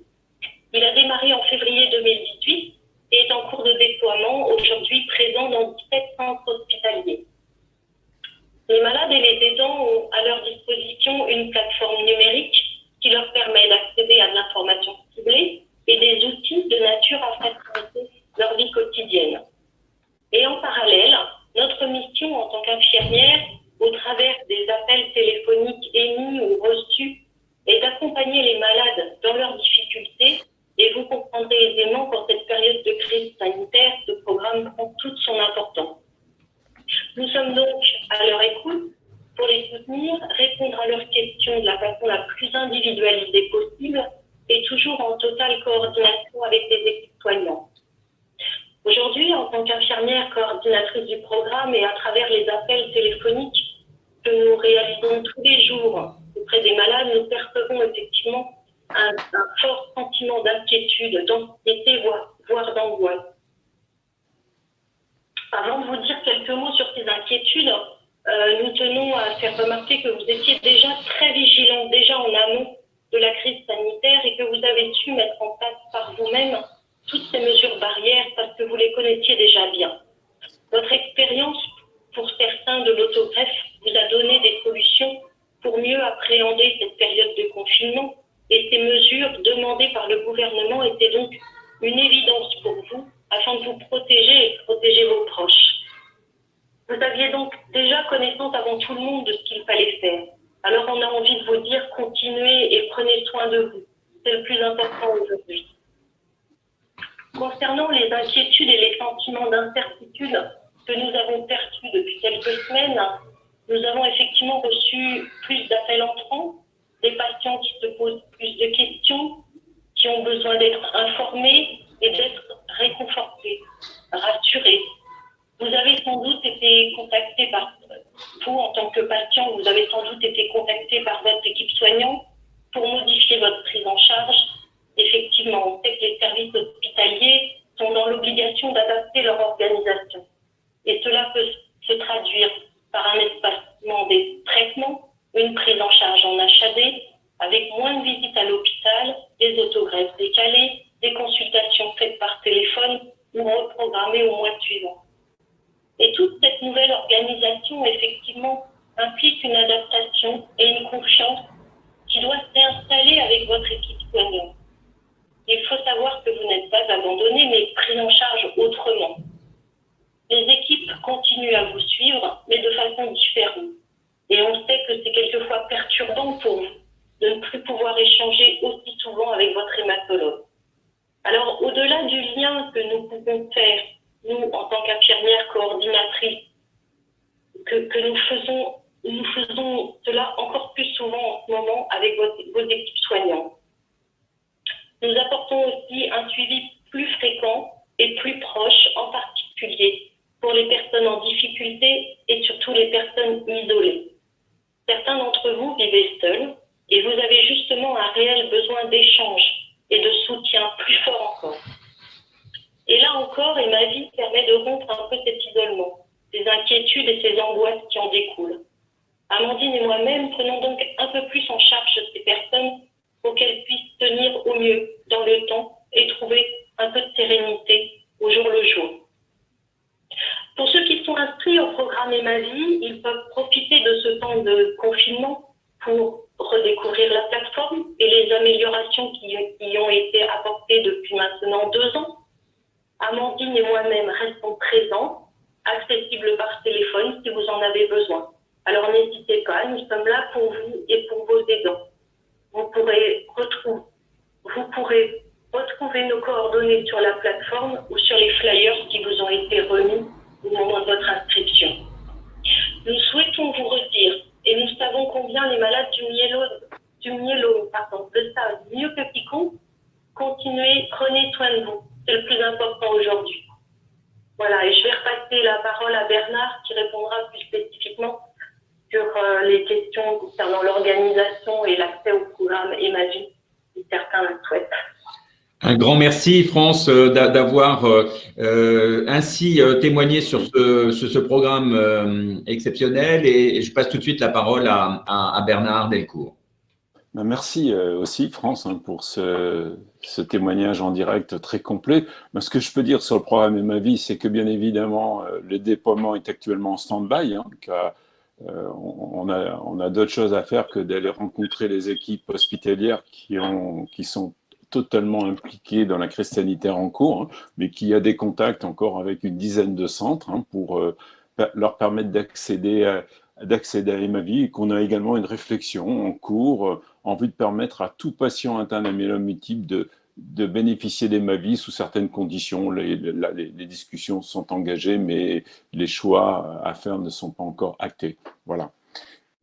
Il a démarré en février 2018 et est en cours de déploiement, aujourd'hui présent dans 17 centres hospitaliers. Les malades et les aidants ont à leur disposition une plateforme numérique qui leur permet d'accéder à de l'information ciblée et des outils de nature à faciliter leur vie quotidienne. Et en parallèle, notre mission en tant qu'infirmière, au travers des appels téléphoniques émis ou reçus, est d'accompagner les malades dans leurs difficultés Nous sommes donc à leur écoute pour les soutenir, répondre à leurs questions de la façon la plus individualisée possible et toujours en totale coordination avec les équipes soignantes. Aujourd'hui, en tant qu'infirmière coordinatrice du programme et à travers les appels téléphoniques que nous réalisons tous les jours auprès des malades, nous percevons effectivement un fort sentiment d'inquiétude, d'anxiété, voire d'angoisse. Avant de vous dire quelques mots sur ces inquiétudes, nous tenons à faire remarquer que vous étiez déjà très vigilants, déjà en amont de la crise sanitaire et que vous avez su mettre en place par vous-même toutes ces mesures barrières parce que vous les connaissiez déjà bien. Votre expérience, pour certains, de l'autogreffe vous a donné des solutions pour mieux appréhender cette période de confinement et ces mesures demandées par le gouvernement étaient donc une évidence pour vous afin de vous protéger et de protéger vos proches. Vous aviez donc déjà connaissance avant tout le monde de ce qu'il fallait faire. Alors on a envie de vous dire continuez et prenez soin de vous. C'est le plus important aujourd'hui. Concernant les inquiétudes et les sentiments d'incertitude que nous avons perçus depuis quelques semaines, nous avons effectivement reçu plus d'appels entrants, des patients qui se posent plus de questions, qui ont besoin d'être informés et d'être réconfortés, rassurés. Vous avez sans doute été contacté par vous, en tant que patient, vous avez sans doute été contacté par votre équipe soignante pour modifier votre prise en charge. Effectivement, on sait que les services hospitaliers sont dans l'obligation d'adapter leur organisation. Et cela peut se traduire par un espacement des traitements, une prise en charge en HAD, avec moins de visites à l'hôpital, des autogreffes décalées, des consultations faites par téléphone ou reprogrammées au mois suivant. Et toute cette nouvelle organisation, effectivement, implique une adaptation et une confiance qui doit s'installer avec votre équipe soignante. Il faut savoir que vous n'êtes pas abandonné, mais pris en charge autrement. Les équipes continuent à vous suivre, mais de façon différente. Et on sait que c'est quelquefois perturbant pour vous de ne plus pouvoir échanger aussi souvent avec votre hématologue. Alors, au-delà du lien que nous pouvons faire, nous, en tant qu'infirmières coordinatrices, que nous faisons cela encore plus souvent en ce moment avec vos équipes soignantes. Nous apportons aussi un suivi plus fréquent et plus proche, en particulier pour les personnes en difficulté et surtout les personnes isolées. Certains d'entre vous vivez seuls et vous avez justement un réel besoin d'échange et de soutien plus fort encore. Et là encore, et ma vie permet de rompre un peu cet isolement, ces inquiétudes et ces angoisses qui en découlent. Amandine et moi-même prenons donc un peu plus en charge ces personnes pour qu'elles puissent tenir au mieux dans le temps et trouver un peu de sérénité au jour le jour. Pour ceux qui sont inscrits au programme Et ma vie, ils peuvent profiter de ce temps de confinement pour redécouvrir la plateforme et les améliorations qui y ont été apportées depuis maintenant 2 ans. Amandine et moi-même restons présents, accessibles par téléphone si vous en avez besoin. Alors n'hésitez pas, nous sommes là pour vous et pour vos aidants. Vous pourrez retrouver nos coordonnées sur la plateforme ou sur les flyers qui vous ont été remis au moment de votre inscription. Nous souhaitons vous redire, et nous savons combien les malades du myélome le savent mieux que quiconque, continuez, prenez soin de vous. C'est le plus important aujourd'hui. Voilà, et je vais repasser la parole à Bernard qui répondra plus spécifiquement sur les questions concernant l'organisation et l'accès au programme Et ma vie, si certains le souhaitent. Un grand merci, France, d'avoir ainsi témoigné sur ce programme exceptionnel. Et je passe tout de suite la parole à Bernard Delcourt. Merci aussi, France, pour ce témoignage en direct très complet. Ce que je peux dire sur le programme Et ma vie, c'est que bien évidemment, le déploiement est actuellement en stand-by, car on a d'autres choses à faire que d'aller rencontrer les équipes hospitalières qui sont totalement impliquées dans la crise sanitaire en cours, mais qui a des contacts encore avec une dizaine de centres pour leur permettre d'accéder à Et ma vie, et qu'on a également une réflexion en cours en vue de permettre à tout patient atteint d'un myélome multiple de bénéficier d'Emavis sous certaines conditions. Les discussions sont engagées, mais les choix à faire ne sont pas encore actés. Voilà.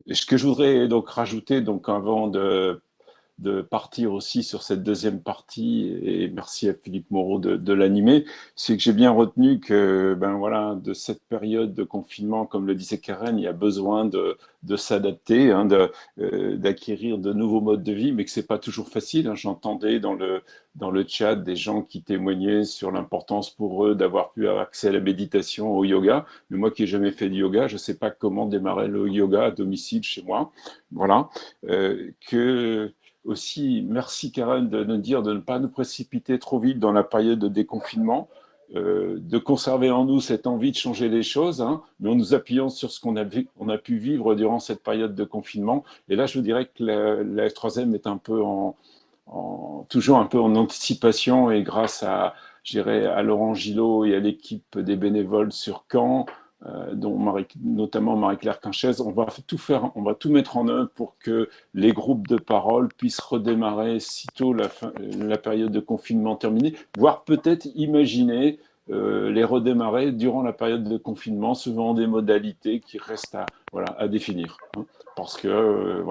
Et ce que je voudrais donc rajouter, donc avant de partir aussi sur cette deuxième partie, et merci à Philippe Moreau de l'animer, c'est que j'ai bien retenu que de cette période de confinement, comme le disait Karen, il y a besoin de s'adapter, d'acquérir de nouveaux modes de vie, mais que c'est pas toujours facile, hein. J'entendais dans le chat des gens qui témoignaient sur l'importance pour eux d'avoir pu avoir accès à la méditation, au yoga. Mais moi qui n'ai jamais fait de yoga, je ne sais pas comment démarrer le yoga à domicile chez moi. Voilà. Aussi, merci Karen de nous dire de ne pas nous précipiter trop vite dans la période de déconfinement, de conserver en nous cette envie de changer les choses, hein, mais en nous appuyant sur ce qu'on a pu vivre durant cette période de confinement. Et là, je vous dirais que la F3M est un peu toujours un peu en anticipation, et grâce à, je dirais, à Laurent Gillot et à l'équipe des bénévoles sur Caen, dont notamment Marie-Claire Quinchez, on va tout mettre en œuvre pour que les groupes de parole puissent redémarrer sitôt la période de confinement terminée, voire peut-être imaginer les redémarrer durant la période de confinement, selon des modalités qui restent à définir. Hein. Parce que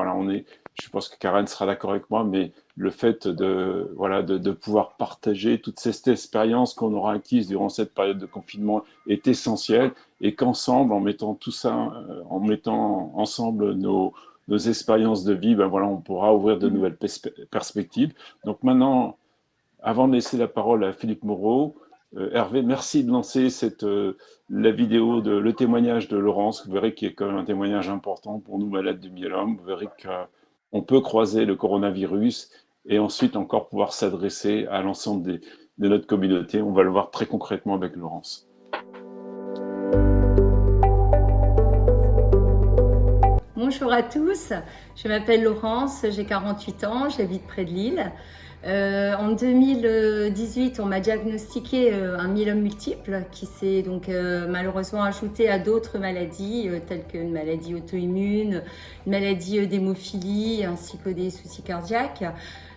je pense que Karen sera d'accord avec moi, mais le fait de pouvoir partager toute cette expérience qu'on aura acquise durant cette période de confinement est essentiel, et qu'ensemble, en mettant tout ça, en mettant ensemble nos expériences de vie, on pourra ouvrir de nouvelles perspectives. Donc maintenant, avant de laisser la parole à Philippe Moreau, Hervé, merci de lancer la vidéo le témoignage de Laurence. Vous verrez qu'il y a quand même un témoignage important pour nous malades de myélome. Vous verrez qu'on peut croiser le coronavirus et ensuite encore pouvoir s'adresser à l'ensemble de notre communauté. On va le voir très concrètement avec Laurence. Bonjour à tous, je m'appelle Laurence, j'ai 48 ans, j'habite près de Lille. En 2018, on m'a diagnostiqué un myélome multiple qui s'est donc malheureusement ajouté à d'autres maladies telles qu'une maladie auto-immune, une maladie d'hémophilie ainsi que des soucis cardiaques.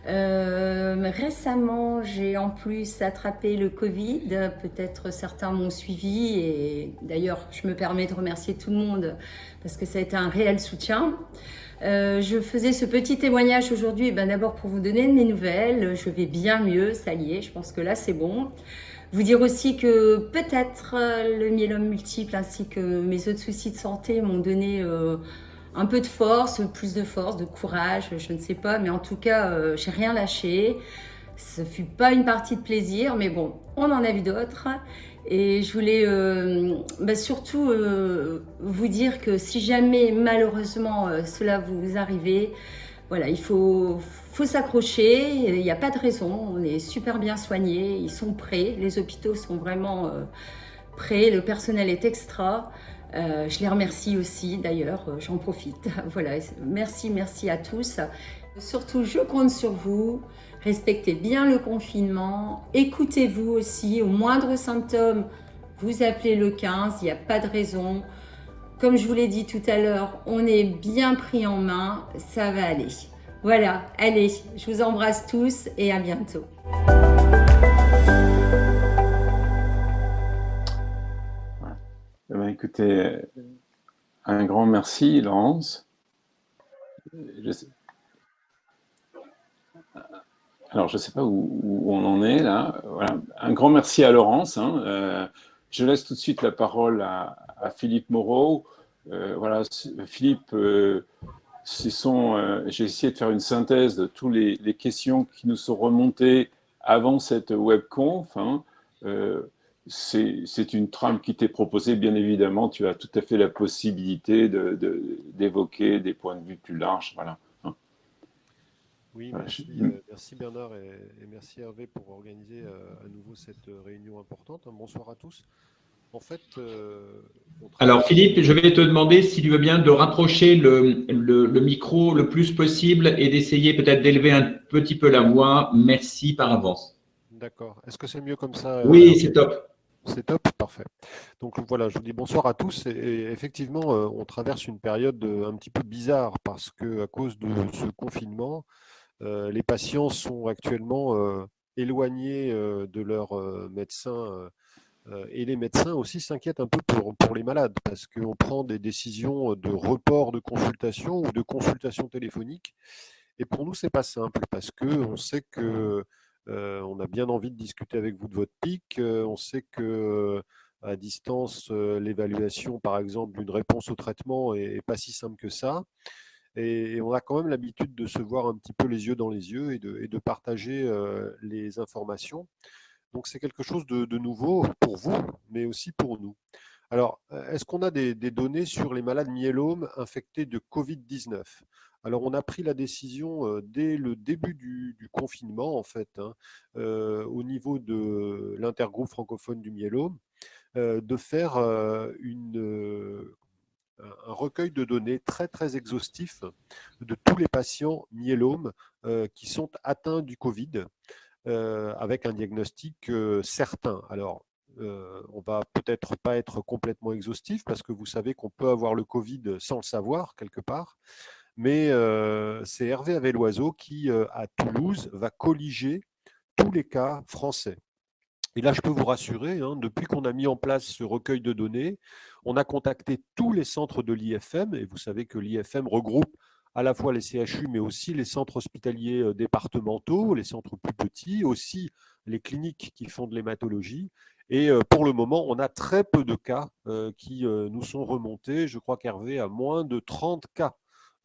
Récemment, j'ai en plus attrapé le Covid, peut-être certains m'ont suivi, et d'ailleurs je me permets de remercier tout le monde parce que ça a été un réel soutien. Je faisais ce petit témoignage aujourd'hui d'abord pour vous donner de mes nouvelles. Je vais bien mieux, ça y est, je pense que là c'est bon. Vous dire aussi que peut-être le myélome multiple ainsi que mes autres soucis de santé m'ont donné un peu de force, plus de force, de courage, je ne sais pas, mais en tout cas, j'ai rien lâché. Ce fut pas une partie de plaisir, mais bon, on en a vu d'autres. Et je voulais surtout vous dire que si jamais malheureusement cela vous arrivait, voilà, il faut s'accrocher, il n'y a pas de raison, on est super bien soignés, ils sont prêts, les hôpitaux sont vraiment prêts, le personnel est extra. Je les remercie aussi d'ailleurs, j'en profite. Voilà, merci à tous. Surtout, je compte sur vous. Respectez bien le confinement. Écoutez-vous aussi. Au moindre symptôme, vous appelez le 15. Il n'y a pas de raison. Comme je vous l'ai dit tout à l'heure, on est bien pris en main. Ça va aller. Voilà, allez, je vous embrasse tous et à bientôt. Écoutez, un grand merci, Laurence. Alors, je ne sais pas où on en est là. Voilà. Un grand merci à Laurence. Je laisse tout de suite la parole à Philippe Moreau. Philippe, j'ai essayé de faire une synthèse de toutes les questions qui nous sont remontées avant cette webconf. C'est une trame qui t'est proposée, bien évidemment. Tu as tout à fait la possibilité d'évoquer des points de vue plus larges. Voilà. Oui, merci Bernard et merci Hervé pour organiser à nouveau cette réunion importante. Bonsoir à tous. En fait, alors Philippe, je vais te demander si tu veux bien de rapprocher le micro le plus possible et d'essayer peut-être d'élever un petit peu la voix. Merci par avance. D'accord. Est-ce que c'est mieux comme ça? Oui, c'est top. C'est top, parfait. Donc voilà, je vous dis bonsoir à tous. Et effectivement, on traverse une période un petit peu bizarre parce que à cause de ce confinement, les patients sont actuellement éloignés de leurs médecins. Et les médecins aussi s'inquiètent un peu pour les malades parce qu'on prend des décisions de report de consultation ou de consultation téléphonique. Et pour nous, c'est pas simple parce qu'on sait que on a bien envie de discuter avec vous de votre pic. On sait que à distance, l'évaluation, par exemple, d'une réponse au traitement est pas si simple que ça. Et on a quand même l'habitude de se voir un petit peu les yeux dans les yeux et de partager les informations. Donc c'est quelque chose de nouveau pour vous, mais aussi pour nous. Alors, est-ce qu'on a des données sur les malades myélomes infectés de Covid-19? Alors, on a pris la décision dès le début du confinement, en fait, hein, au niveau de l'intergroupe francophone du myélome, de faire un recueil de données très, très exhaustif de tous les patients myélomes qui sont atteints du Covid avec un diagnostic certain. Alors, on va peut-être pas être complètement exhaustif parce que vous savez qu'on peut avoir le Covid sans le savoir quelque part, mais c'est Hervé Avelloiseau qui, à Toulouse, va colliger tous les cas français. Et là, je peux vous rassurer, hein, depuis qu'on a mis en place ce recueil de données, on a contacté tous les centres de l'IFM, et vous savez que l'IFM regroupe à la fois les CHU, mais aussi les centres hospitaliers départementaux, les centres plus petits, aussi les cliniques qui font de l'hématologie. Et pour le moment, on a très peu de cas qui nous sont remontés. Je crois qu'Hervé a moins de 30 cas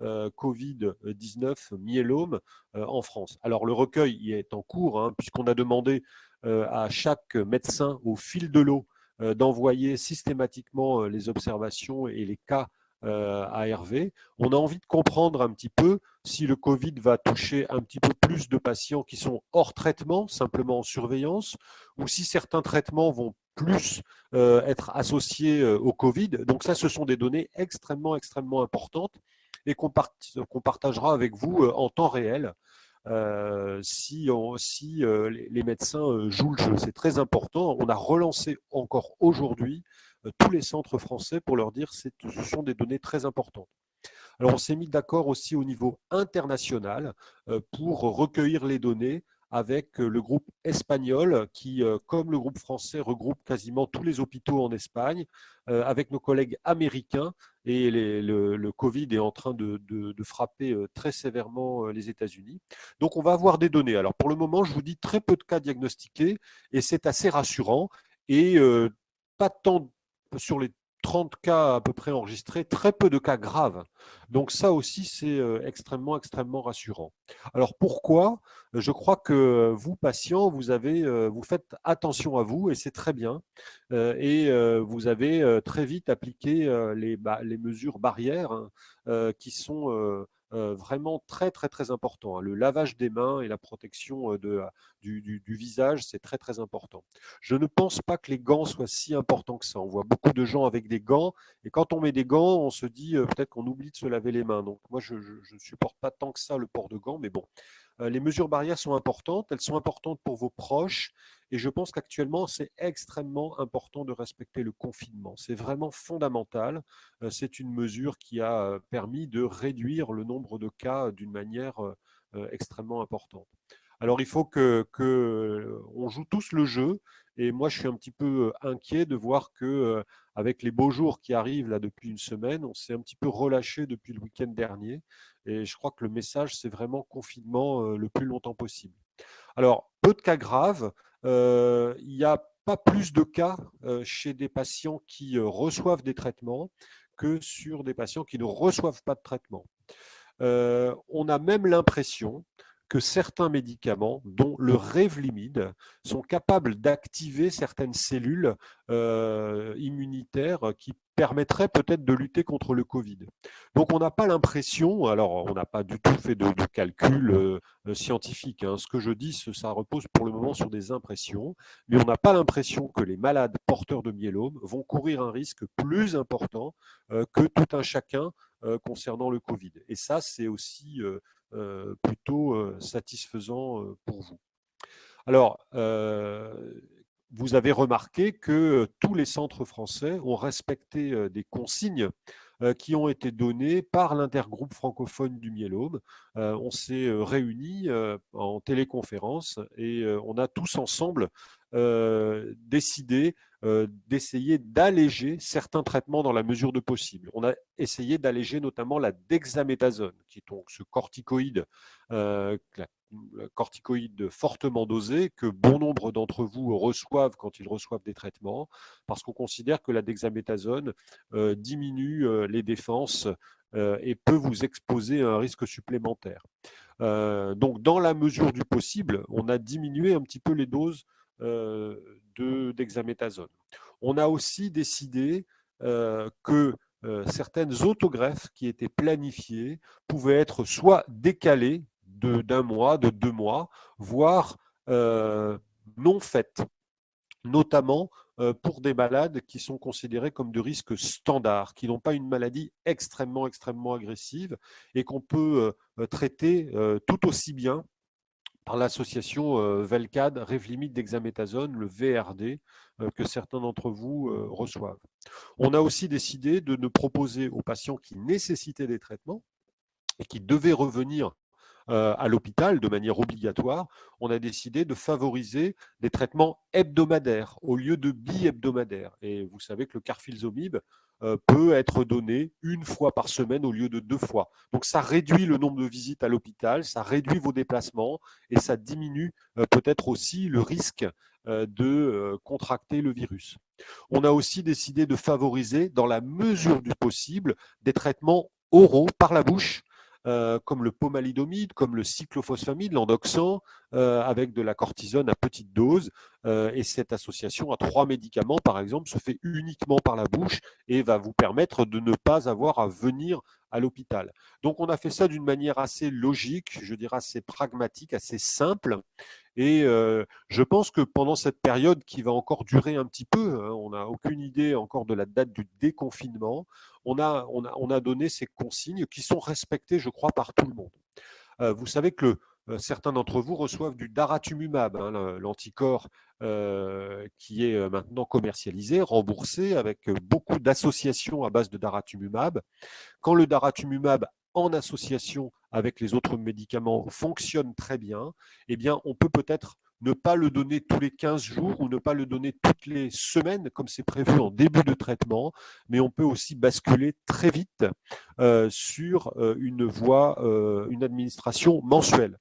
Covid-19 myélome en France. Alors le recueil y est en cours, hein, puisqu'on a demandé à chaque médecin au fil de l'eau d'envoyer systématiquement les observations et les cas à Hervé. On a envie de comprendre un petit peu si le Covid va toucher un petit peu plus de patients qui sont hors traitement, simplement en surveillance, ou si certains traitements vont plus être associés au Covid. Donc ça, ce sont des données extrêmement, extrêmement importantes et qu'on partagera avec vous en temps réel. Si les médecins jouent le jeu. C'est très important. On a relancé encore aujourd'hui tous les centres français pour leur dire que ce sont des données très importantes. Alors on s'est mis d'accord aussi au niveau international pour recueillir les données avec le groupe espagnol qui, comme le groupe français, regroupe quasiment tous les hôpitaux en Espagne, avec nos collègues américains. Et le Covid est en train de frapper très sévèrement les États-Unis. Donc on va avoir des données. Alors pour le moment, je vous dis très peu de cas diagnostiqués et c'est assez rassurant. Et pas tant sur les 30 cas à peu près enregistrés, très peu de cas graves. Donc ça aussi, c'est extrêmement, extrêmement rassurant. Alors pourquoi? Je crois que vous, patients, vous faites attention à vous et c'est très bien. Et vous avez très vite appliqué les mesures barrières hein, qui sont vraiment très, très, très importants. Le lavage des mains et la protection du visage, c'est très, très important. Je ne pense pas que les gants soient si importants que ça. On voit beaucoup de gens avec des gants et quand on met des gants, on se dit peut-être qu'on oublie de se laver les mains. Donc moi, je ne supporte pas tant que ça le port de gants, mais bon. Les mesures barrières sont importantes, elles sont importantes pour vos proches et je pense qu'actuellement, c'est extrêmement important de respecter le confinement. C'est vraiment fondamental. C'est une mesure qui a permis de réduire le nombre de cas d'une manière extrêmement importante. Alors, il faut on joue tous le jeu. Et moi, je suis un petit peu inquiet de voir que, avec les beaux jours qui arrivent là depuis une semaine, on s'est un petit peu relâché depuis le week-end dernier. Et je crois que le message, c'est vraiment confinement le plus longtemps possible. Alors, peu de cas graves. Il n'y a pas plus de cas chez des patients qui reçoivent des traitements que sur des patients qui ne reçoivent pas de traitement. On a même l'impression que certains médicaments, dont le Revlimid, sont capables d'activer certaines cellules immunitaires qui permettraient peut-être de lutter contre le Covid. Donc on n'a pas l'impression, alors on n'a pas du tout fait de calcul scientifique, hein. Ce que je dis, ça repose pour le moment sur des impressions, mais on n'a pas l'impression que les malades porteurs de myélome vont courir un risque plus important que tout un chacun concernant le Covid. Et ça, c'est aussi plutôt satisfaisant pour vous. Alors, vous avez remarqué que tous les centres français ont respecté des consignes qui ont été données par l'intergroupe francophone du myélome. On s'est réunis en téléconférence et on a tous ensemble décidé d'essayer d'alléger certains traitements dans la mesure de possible. On a essayé d'alléger notamment la dexaméthasone, qui est donc ce corticoïde, corticoïde fortement dosé que bon nombre d'entre vous reçoivent quand ils reçoivent des traitements, parce qu'on considère que la dexaméthasone diminue les défenses et peut vous exposer à un risque supplémentaire. Donc, dans la mesure du possible, on a diminué un petit peu les doses de dexaméthasone. On a aussi décidé que certaines autogreffes qui étaient planifiées pouvaient être soit décalées d'un mois, de 2 mois, voire non faites, notamment pour des malades qui sont considérés comme de risque standard, qui n'ont pas une maladie extrêmement agressive et qu'on peut traiter tout aussi bien par l'association Velcade, Revlimid Dexaméthasone, le VRD, que certains d'entre vous reçoivent. On a aussi décidé de ne proposer aux patients qui nécessitaient des traitements et qui devaient revenir à l'hôpital de manière obligatoire, on a décidé de favoriser des traitements hebdomadaires au lieu de bi-hebdomadaires. Et vous savez que le carfilzomib peut être donné 1 fois par semaine au lieu de 2 fois. Donc ça réduit le nombre de visites à l'hôpital, ça réduit vos déplacements et ça diminue peut-être aussi le risque de contracter le virus. On a aussi décidé de favoriser, dans la mesure du possible, des traitements oraux par la bouche, comme le pomalidomide, comme le cyclophosphamide, l'endoxan, avec de la cortisone à petite dose. Et cette association à 3 médicaments, par exemple, se fait uniquement par la bouche et va vous permettre de ne pas avoir à venir à l'hôpital. Donc, on a fait ça d'une manière assez logique, je dirais assez pragmatique, assez simple. Et je pense que pendant cette période qui va encore durer un petit peu, hein, on n'a aucune idée encore de la date du déconfinement, on a donné ces consignes qui sont respectées, je crois, par tout le monde. Vous savez que certains d'entre vous reçoivent du daratumumab, hein, l'anticorps qui est maintenant commercialisé, remboursé, avec beaucoup d'associations à base de daratumumab. Quand le daratumumab en association avec les autres médicaments fonctionne très bien, eh bien, on peut-être ne pas le donner tous les 15 jours ou ne pas le donner toutes les semaines, comme c'est prévu en début de traitement, mais on peut aussi basculer très vite sur une voie, une administration mensuelle.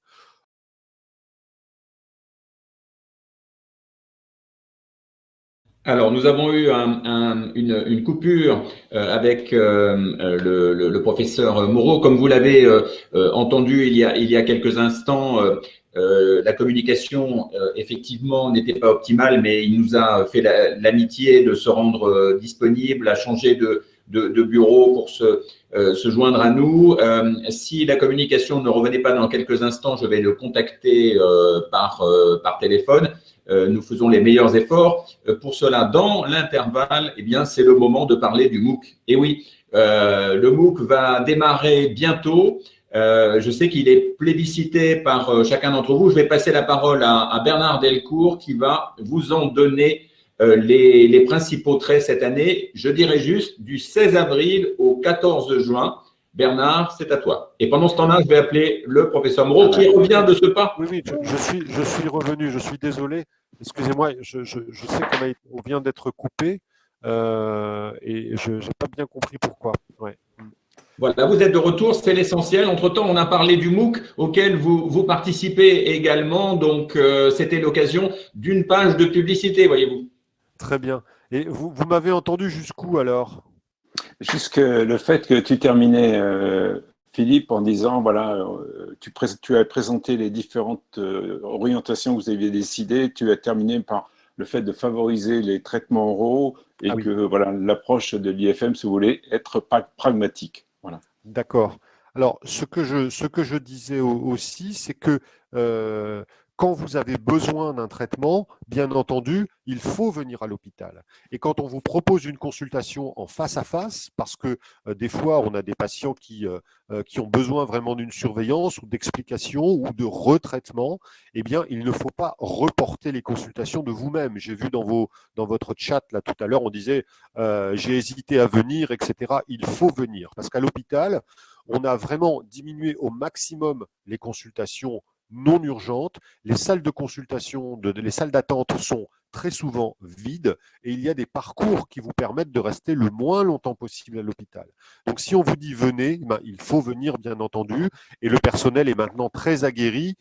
Alors, nous avons eu une coupure avec le professeur Moreau. Comme vous l'avez entendu il y a quelques instants, la communication, effectivement, n'était pas optimale, mais il nous a fait l'amitié de se rendre disponible, à changer de bureau pour se joindre à nous. Si la communication ne revenait pas dans quelques instants, je vais le contacter par téléphone. Nous faisons les meilleurs efforts pour cela. Dans l'intervalle, eh bien, c'est le moment de parler du MOOC. Et oui, le MOOC va démarrer bientôt. Je sais qu'il est plébiscité par chacun d'entre vous. Je vais passer la parole à Bernard Delcourt qui va vous en donner les principaux traits cette année. Je dirais juste du 16 avril au 14 juin. Bernard, c'est à toi. Et pendant ce temps-là, je vais appeler le professeur Moreau qui revient de ce pas. Oui, je suis revenu, je suis désolé. Excusez-moi, je sais qu'on vient d'être coupé et je n'ai pas bien compris pourquoi. Ouais. Voilà, vous êtes de retour, c'est l'essentiel. Entre-temps, on a parlé du MOOC auquel vous participez également. Donc, c'était l'occasion d'une page de publicité, voyez-vous. Très bien. Et vous m'avez entendu jusqu'où alors ? Jusque le fait que tu terminais, Philippe, en disant, voilà, tu as présenté les différentes orientations que vous aviez décidées, tu as terminé par le fait de favoriser les traitements oraux et que voilà, l'approche de l'IFM, si vous voulez, être pragmatique. Voilà. D'accord. Alors, ce que je disais aussi, c'est que quand vous avez besoin d'un traitement, bien entendu, il faut venir à l'hôpital. Et quand on vous propose une consultation en face à face, parce que des fois, on a des patients qui ont besoin vraiment d'une surveillance ou d'explication ou de retraitement, eh bien, il ne faut pas reporter les consultations de vous-même. J'ai vu dans votre chat, là, tout à l'heure, on disait j'ai hésité à venir, etc. Il faut venir, parce qu'à l'hôpital, on a vraiment diminué au maximum les consultations non urgentes. Les salles de consultation, les salles d'attente sont très souvent vides et il y a des parcours qui vous permettent de rester le moins longtemps possible à l'hôpital. Donc si on vous dit venez, ben, il faut venir bien entendu et le personnel est maintenant très aguerri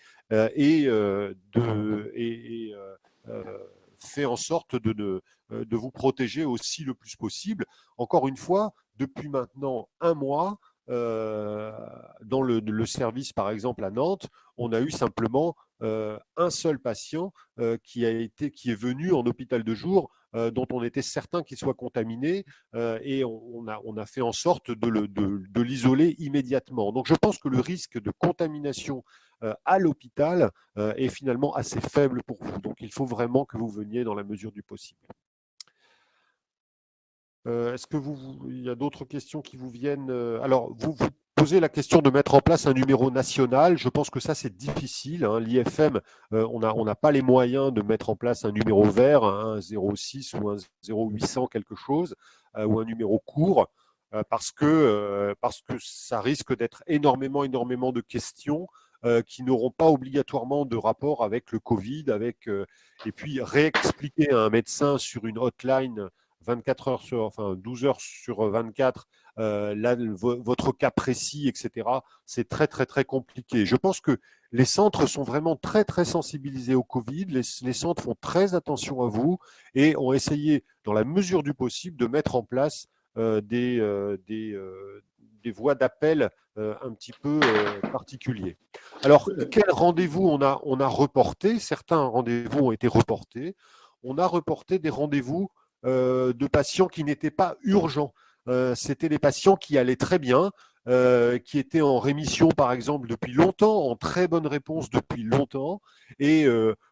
fait en sorte de vous protéger aussi le plus possible. Encore une fois, depuis maintenant un mois, dans le service, par exemple, à Nantes, on a eu simplement un seul patient qui est venu en hôpital de jour, dont on était certain qu'il soit contaminé, et on a fait en sorte de l'isoler immédiatement. Donc je pense que le risque de contamination à l'hôpital est finalement assez faible pour vous. Donc il faut vraiment que vous veniez dans la mesure du possible. Est-ce que il y a d'autres questions qui vous viennent? Alors, vous posez la question de mettre en place un numéro national. Je pense que ça, c'est difficile, hein. L'IFM, on n'a pas les moyens de mettre en place un numéro vert, un 06 ou un 0800 quelque chose, ou un numéro court, parce que ça risque d'être énormément de questions qui n'auront pas obligatoirement de rapport avec le Covid, et puis réexpliquer à un médecin sur une hotline 12 heures sur 24, votre cas précis, etc. C'est très, très, très compliqué. Je pense que les centres sont vraiment très, très sensibilisés au Covid. Les centres font très attention à vous et ont essayé, dans la mesure du possible, de mettre en place des voies d'appel un petit peu particuliers. Alors, quels rendez-vous on a reporté? Certains rendez-vous ont été reportés. On a reporté des rendez-vous de patients qui n'étaient pas urgents. C'était des patients qui allaient très bien, qui étaient en rémission, par exemple, depuis longtemps, en très bonne réponse depuis longtemps. Et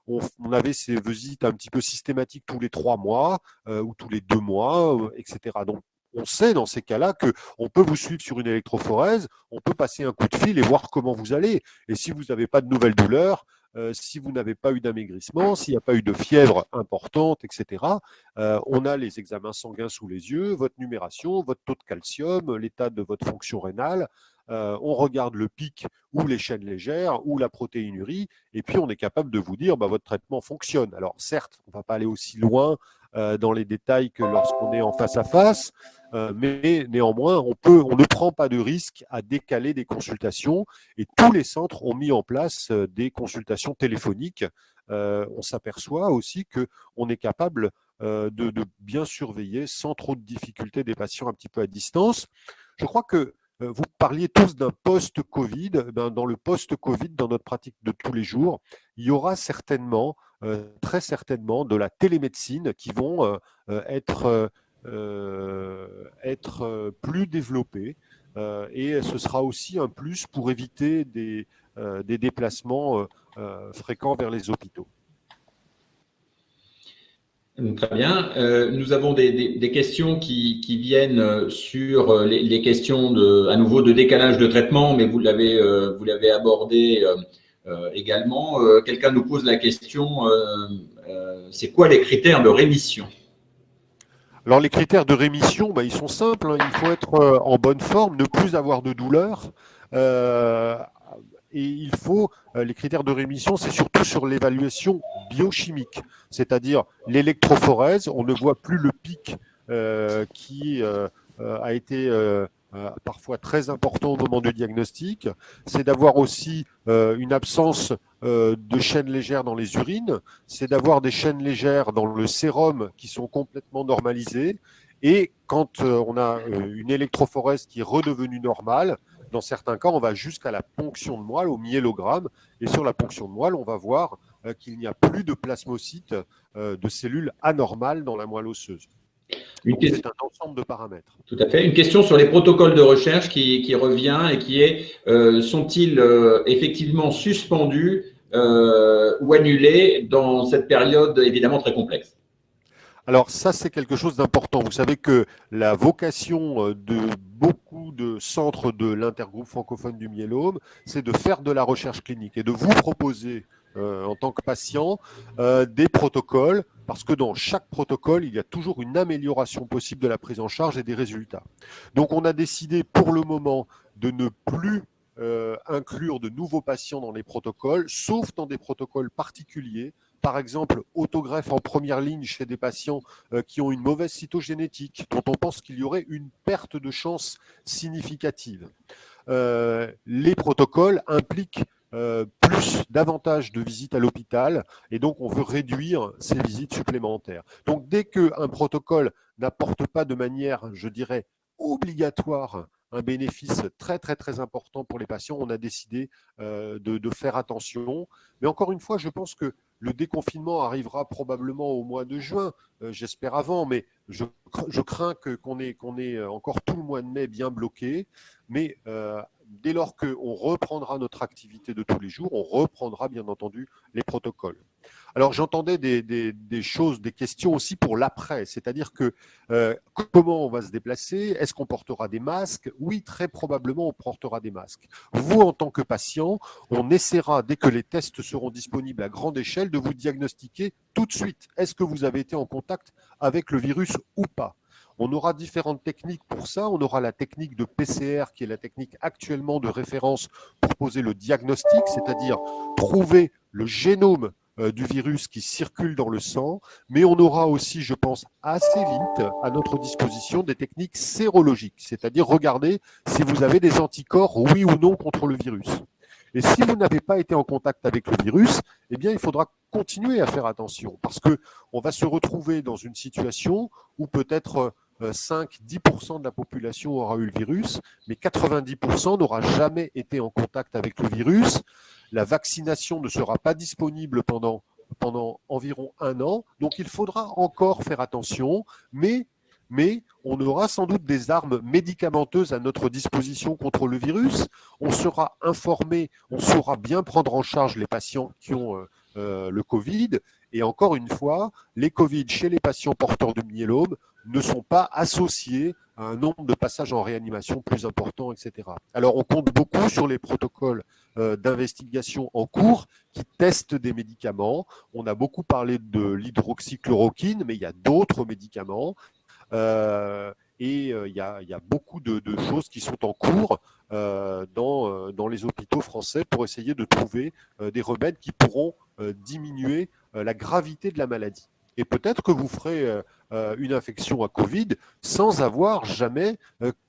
on avait ces visites un petit peu systématiques tous les 3 mois ou tous les 2 mois, etc. Donc, on sait dans ces cas-là qu'on peut vous suivre sur une électrophorèse, on peut passer un coup de fil et voir comment vous allez. Et si vous n'avez pas de nouvelles douleurs, si vous n'avez pas eu d'amaigrissement, s'il n'y a pas eu de fièvre importante, etc., on a les examens sanguins sous les yeux, votre numération, votre taux de calcium, l'état de votre fonction rénale, on regarde le pic ou les chaînes légères ou la protéinurie, et puis on est capable de vous dire votre traitement fonctionne. Alors certes, on ne va pas aller aussi loin dans les détails que lorsqu'on est en face à face, mais néanmoins, on ne prend pas de risque à décaler des consultations et tous les centres ont mis en place des consultations téléphoniques. On s'aperçoit aussi qu'on est capable de bien surveiller sans trop de difficultés des patients un petit peu à distance. Je crois que vous parliez tous d'un post-Covid. Dans le post-Covid, dans notre pratique de tous les jours, il y aura certainement, très certainement, de la télémédecine qui vont être plus développées. Et ce sera aussi un plus pour éviter des déplacements fréquents vers les hôpitaux. Très bien. Nous avons des questions qui viennent sur les questions à nouveau de décalage de traitement, mais vous l'avez abordé également. Quelqu'un nous pose la question, c'est quoi les critères de rémission? Alors les critères de rémission, ils sont simples, hein. Il faut être en bonne forme, ne plus avoir de douleur. Et les critères de rémission, c'est surtout sur l'évaluation biochimique, c'est-à-dire l'électrophorèse. On ne voit plus le pic qui a été parfois très important au moment du diagnostic. C'est d'avoir aussi une absence de chaînes légères dans les urines. C'est d'avoir des chaînes légères dans le sérum qui sont complètement normalisées. Et quand on a une électrophorèse qui est redevenue normale, dans certains cas, on va jusqu'à la ponction de moelle, au myélogramme. Et sur la ponction de moelle, on va voir qu'il n'y a plus de plasmocytes, de cellules anormales dans la moelle osseuse. C'est un ensemble de paramètres. Tout à fait. Une question sur les protocoles de recherche qui revient et qui est sont-ils effectivement suspendus ou annulés dans cette période évidemment très complexe? Alors ça, c'est quelque chose d'important. Vous savez que la vocation de beaucoup de centres de l'intergroupe francophone du myélome, c'est de faire de la recherche clinique et de vous proposer en tant que patient des protocoles, parce que dans chaque protocole, il y a toujours une amélioration possible de la prise en charge et des résultats. Donc on a décidé pour le moment de ne plus inclure de nouveaux patients dans les protocoles, sauf dans des protocoles particuliers. Par exemple, autogreffe en première ligne chez des patients qui ont une mauvaise cytogénétique, dont on pense qu'il y aurait une perte de chance significative. Les protocoles impliquent davantage de visites à l'hôpital, et donc on veut réduire ces visites supplémentaires. Donc dès qu'un protocole n'apporte pas de manière, je dirais, obligatoire un bénéfice très très très important pour les patients, on a décidé de faire attention. Mais encore une fois, je pense que le déconfinement arrivera probablement au mois de juin, j'espère avant, mais je crains qu'on ait encore tout le mois de mai bien bloqué. Mais dès lors qu'on reprendra notre activité de tous les jours, on reprendra bien entendu les protocoles. Alors j'entendais des choses, des questions aussi pour l'après, c'est-à-dire que comment on va se déplacer? Est-ce qu'on portera des masques? Oui, très probablement on portera des masques. Vous, en tant que patient, on essaiera, dès que les tests seront disponibles à grande échelle, de vous diagnostiquer tout de suite. Est-ce que vous avez été en contact avec le virus ou pas? On aura différentes techniques pour ça. On aura la technique de PCR, qui est la technique actuellement de référence pour poser le diagnostic, c'est-à-dire trouver le génome du virus qui circule dans le sang, mais on aura aussi, je pense, assez vite à notre disposition des techniques sérologiques, c'est-à-dire regarder si vous avez des anticorps, oui ou non, contre le virus. Et si vous n'avez pas été en contact avec le virus, eh bien, il faudra continuer à faire attention, parce qu'on va se retrouver dans une situation où peut-être 5-10% de la population aura eu le virus, mais 90% n'aura jamais été en contact avec le virus. La vaccination ne sera pas disponible pendant environ 1 an, donc il faudra encore faire attention, mais on aura sans doute des armes médicamenteuses à notre disposition contre le virus. On sera informé, on saura bien prendre en charge les patients qui ont le Covid. Et encore une fois, les Covid chez les patients porteurs de myélome ne sont pas associés à un nombre de passages en réanimation plus important, etc. Alors, on compte beaucoup sur les protocoles d'investigation en cours qui testent des médicaments. On a beaucoup parlé de l'hydroxychloroquine, mais il y a d'autres médicaments. Et il y a beaucoup de choses qui sont en cours dans les hôpitaux français pour essayer de trouver des remèdes qui pourront diminuer la gravité de la maladie. Et peut-être que vous ferez une infection à Covid sans avoir jamais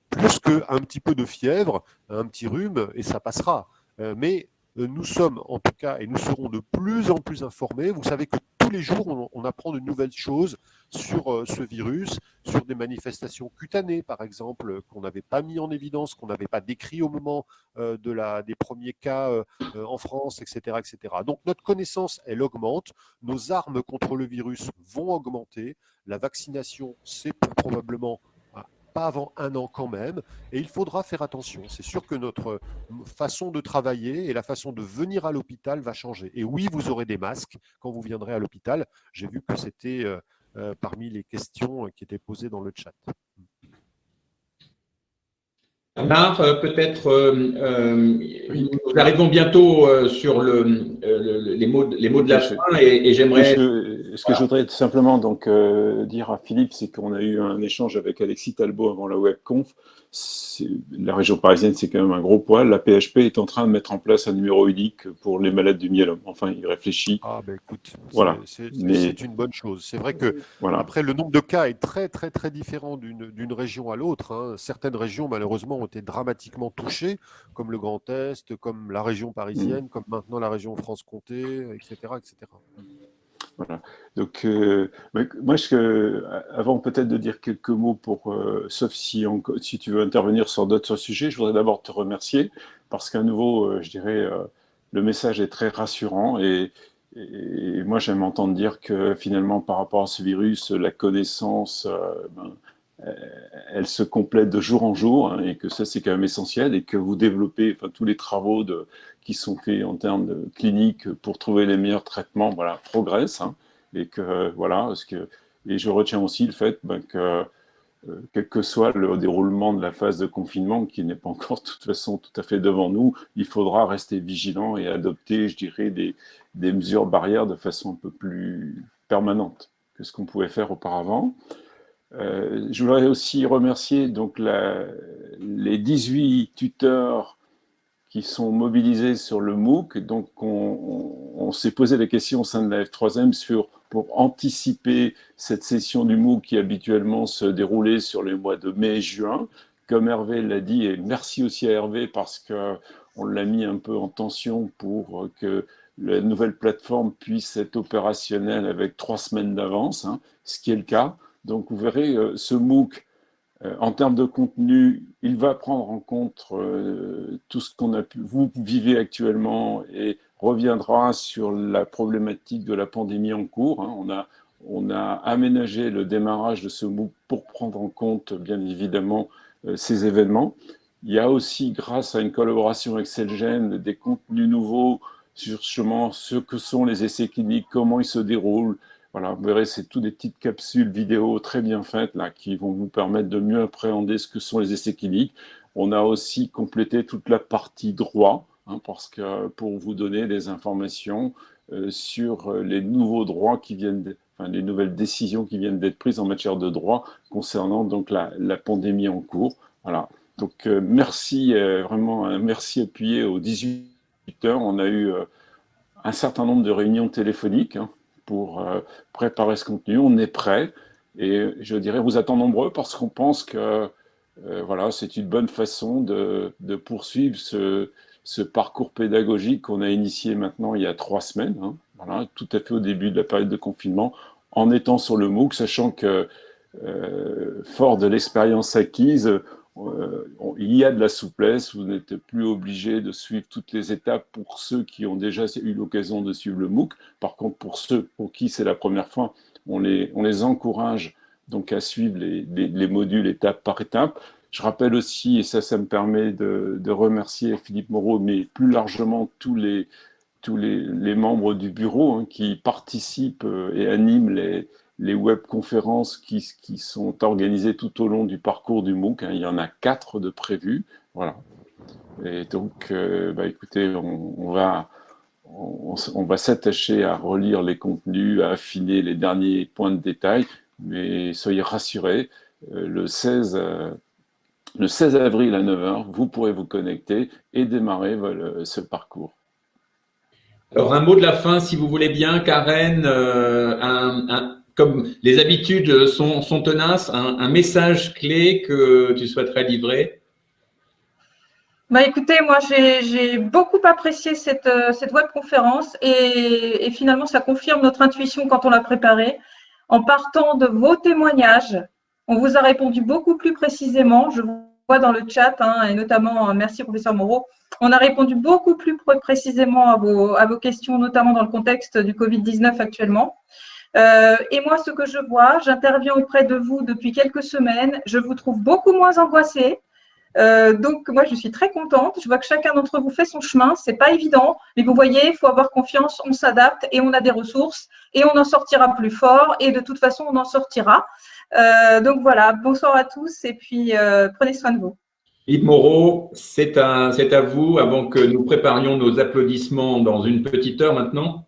plus qu'un petit peu de fièvre, un petit rhume, et ça passera. Mais nous sommes en tout cas, et nous serons de plus en plus informés. Vous savez que tous les jours, on apprend de nouvelles choses sur ce virus, sur des manifestations cutanées, par exemple, qu'on n'avait pas mis en évidence, qu'on n'avait pas décrit au moment des premiers cas en France, etc., etc. Donc notre connaissance, elle augmente. Nos armes contre le virus vont augmenter. La vaccination, c'est probablement pas avant 1 an quand même, et il faudra faire attention. C'est sûr que notre façon de travailler et la façon de venir à l'hôpital va changer. Et oui, vous aurez des masques quand vous viendrez à l'hôpital. J'ai vu que c'était parmi les questions qui étaient posées dans le chat. Bernard, peut-être, nous arrivons bientôt sur les mots de la fin, et j'aimerais… Ce que je voudrais simplement donc dire à Philippe, c'est qu'on a eu un échange avec Alexis Talbot avant la webconf. La région parisienne, c'est quand même un gros poil. La PHP est en train de mettre en place un numéro unique pour les malades du myélome. Enfin, il réfléchit. Ah ben écoute, voilà. C'est une bonne chose. C'est vrai que après, le nombre de cas est très très très différent d'une région à l'autre, hein. Certaines régions, malheureusement, ont été dramatiquement touchées, comme le Grand Est, comme la région parisienne, comme maintenant la région Franche-Comté, etc., etc. Voilà. Donc, moi, avant peut-être de dire quelques mots sauf si tu veux intervenir sur d'autres sujets, je voudrais d'abord te remercier parce qu'à nouveau, je dirais, le message est très rassurant et moi, j'aime entendre dire que finalement, par rapport à ce virus, la connaissance elle se complète de jour en jour, hein, et que ça, c'est quand même essentiel, et que vous développez tous les travaux qui sont faits en termes de clinique pour trouver les meilleurs traitements, voilà, progressent, hein, et que, voilà, et je retiens aussi le fait que, quel que soit le déroulement de la phase de confinement, qui n'est pas encore de toute façon tout à fait devant nous, il faudra rester vigilant et adopter, je dirais, des mesures barrières de façon un peu plus permanente que ce qu'on pouvait faire auparavant. Je voudrais aussi remercier donc les 18 tuteurs qui sont mobilisés sur le MOOC. Donc, on s'est posé la question au sein de la F3M pour anticiper cette session du MOOC qui habituellement se déroulait sur les mois de mai et juin. Comme Hervé l'a dit, et merci aussi à Hervé parce qu'on l'a mis un peu en tension pour que la nouvelle plateforme puisse être opérationnelle avec 3 semaines d'avance, hein, ce qui est le cas. Donc, vous verrez, ce MOOC, en termes de contenu, il va prendre en compte tout ce qu'on a pu, vous vivez actuellement, et reviendra sur la problématique de la pandémie en cours, hein. On a aménagé le démarrage de ce MOOC pour prendre en compte, bien évidemment, ces événements. Il y a aussi, grâce à une collaboration avec Celgene, des contenus nouveaux sur justement ce que sont les essais cliniques, comment ils se déroulent. Voilà, vous verrez, c'est toutes des petites capsules vidéo très bien faites là, qui vont vous permettre de mieux appréhender ce que sont les essais cliniques. On a aussi complété toute la partie droit, hein, parce que pour vous donner des informations sur les nouveaux droits qui viennent, les nouvelles décisions qui viennent d'être prises en matière de droit concernant donc la pandémie en cours. Voilà. Donc merci, vraiment un merci appuyé aux 18 heures. On a eu un certain nombre de réunions téléphoniques, hein, pour préparer ce contenu. On est prêt et je dirais vous êtes nombreux parce qu'on pense que voilà, c'est une bonne façon de poursuivre ce parcours pédagogique qu'on a initié maintenant il y a 3 semaines, hein, voilà, tout à fait au début de la période de confinement, en étant sur le MOOC, sachant que fort de l'expérience acquise, il y a de la souplesse, vous n'êtes plus obligé de suivre toutes les étapes pour ceux qui ont déjà eu l'occasion de suivre le MOOC. Par contre, pour ceux pour qui c'est la première fois, on les encourage donc à suivre les modules étape par étape. Je rappelle aussi, et ça me permet de remercier Philippe Moreau, mais plus largement tous les membres du bureau, hein, qui participent et animent les webconférences qui sont organisées tout au long du parcours du MOOC, hein. Il y en a 4 de prévus. Voilà. Et donc, écoutez, on va s'attacher à relire les contenus, à affiner les derniers points de détail, mais soyez rassurés, le 16 avril à 9h, vous pourrez vous connecter et démarrer ce parcours. Alors, un mot de la fin, si vous voulez bien, Karen, comme les habitudes sont tenaces, un message clé que tu souhaiterais livrer? Écoutez, moi j'ai beaucoup apprécié cette webconférence et finalement ça confirme notre intuition quand on l'a préparée. En partant de vos témoignages, on vous a répondu beaucoup plus précisément. Je vois dans le chat, hein, et notamment merci professeur Moreau, on a répondu beaucoup plus précisément à vos questions, notamment dans le contexte du Covid-19 actuellement. Et moi, ce que je vois, j'interviens auprès de vous depuis quelques semaines, je vous trouve beaucoup moins angoissés. Donc, moi, je suis très contente. Je vois que chacun d'entre vous fait son chemin. C'est pas évident, mais vous voyez, il faut avoir confiance. On s'adapte et on a des ressources et on en sortira plus fort. Et de toute façon, on en sortira. Donc voilà. Bonsoir à tous et puis prenez soin de vous. Philippe Moreau, c'est à vous. Avant que nous préparions nos applaudissements dans une petite heure maintenant.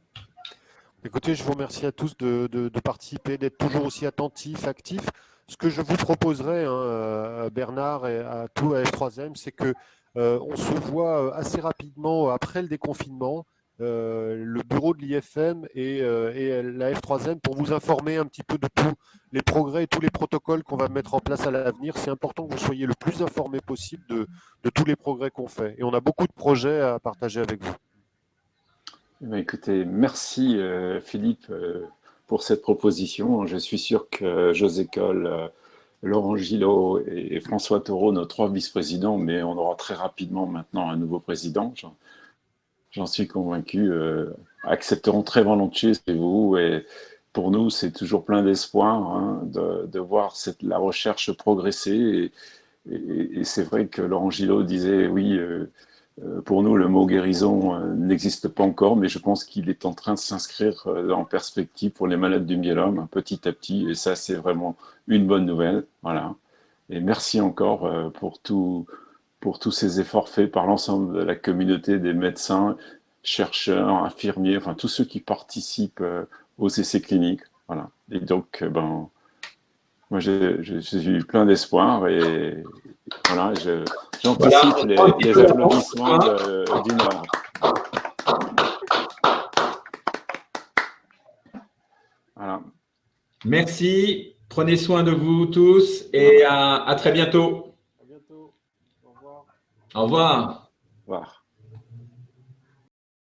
Écoutez, je vous remercie à tous de participer, d'être toujours aussi attentifs, actifs. Ce que je vous proposerais, hein, Bernard et à tout à F3M, c'est que on se voit assez rapidement après le déconfinement, le bureau de l'IFM et la F3M pour vous informer un petit peu de tous les progrès et tous les protocoles qu'on va mettre en place à l'avenir. C'est important que vous soyez le plus informés possible de tous les progrès qu'on fait. Et on a beaucoup de projets à partager avec vous. Écoutez, merci Philippe pour cette proposition. Je suis sûr que José Coll, Laurent Gillot et François Taureau, nos 3 vice-présidents, mais on aura très rapidement maintenant un nouveau président, j'en suis convaincu, accepteront très volontiers chez vous et pour nous, c'est toujours plein d'espoir hein, de voir la recherche progresser. Et c'est vrai que Laurent Gillot disait, oui, pour nous, le mot guérison n'existe pas encore, mais je pense qu'il est en train de s'inscrire en perspective pour les malades du myélome, petit à petit. Et ça, c'est vraiment une bonne nouvelle. Voilà. Et merci encore pour tous ces efforts faits par l'ensemble de la communauté des médecins, chercheurs, infirmiers, enfin tous ceux qui participent aux essais cliniques. Voilà. Et donc, moi, j'ai eu plein d'espoir et voilà, j'anticipe les applaudissements d'une heure. Voilà. Merci. Prenez soin de vous tous et à très bientôt. À bientôt. Au revoir. Au revoir. Au revoir.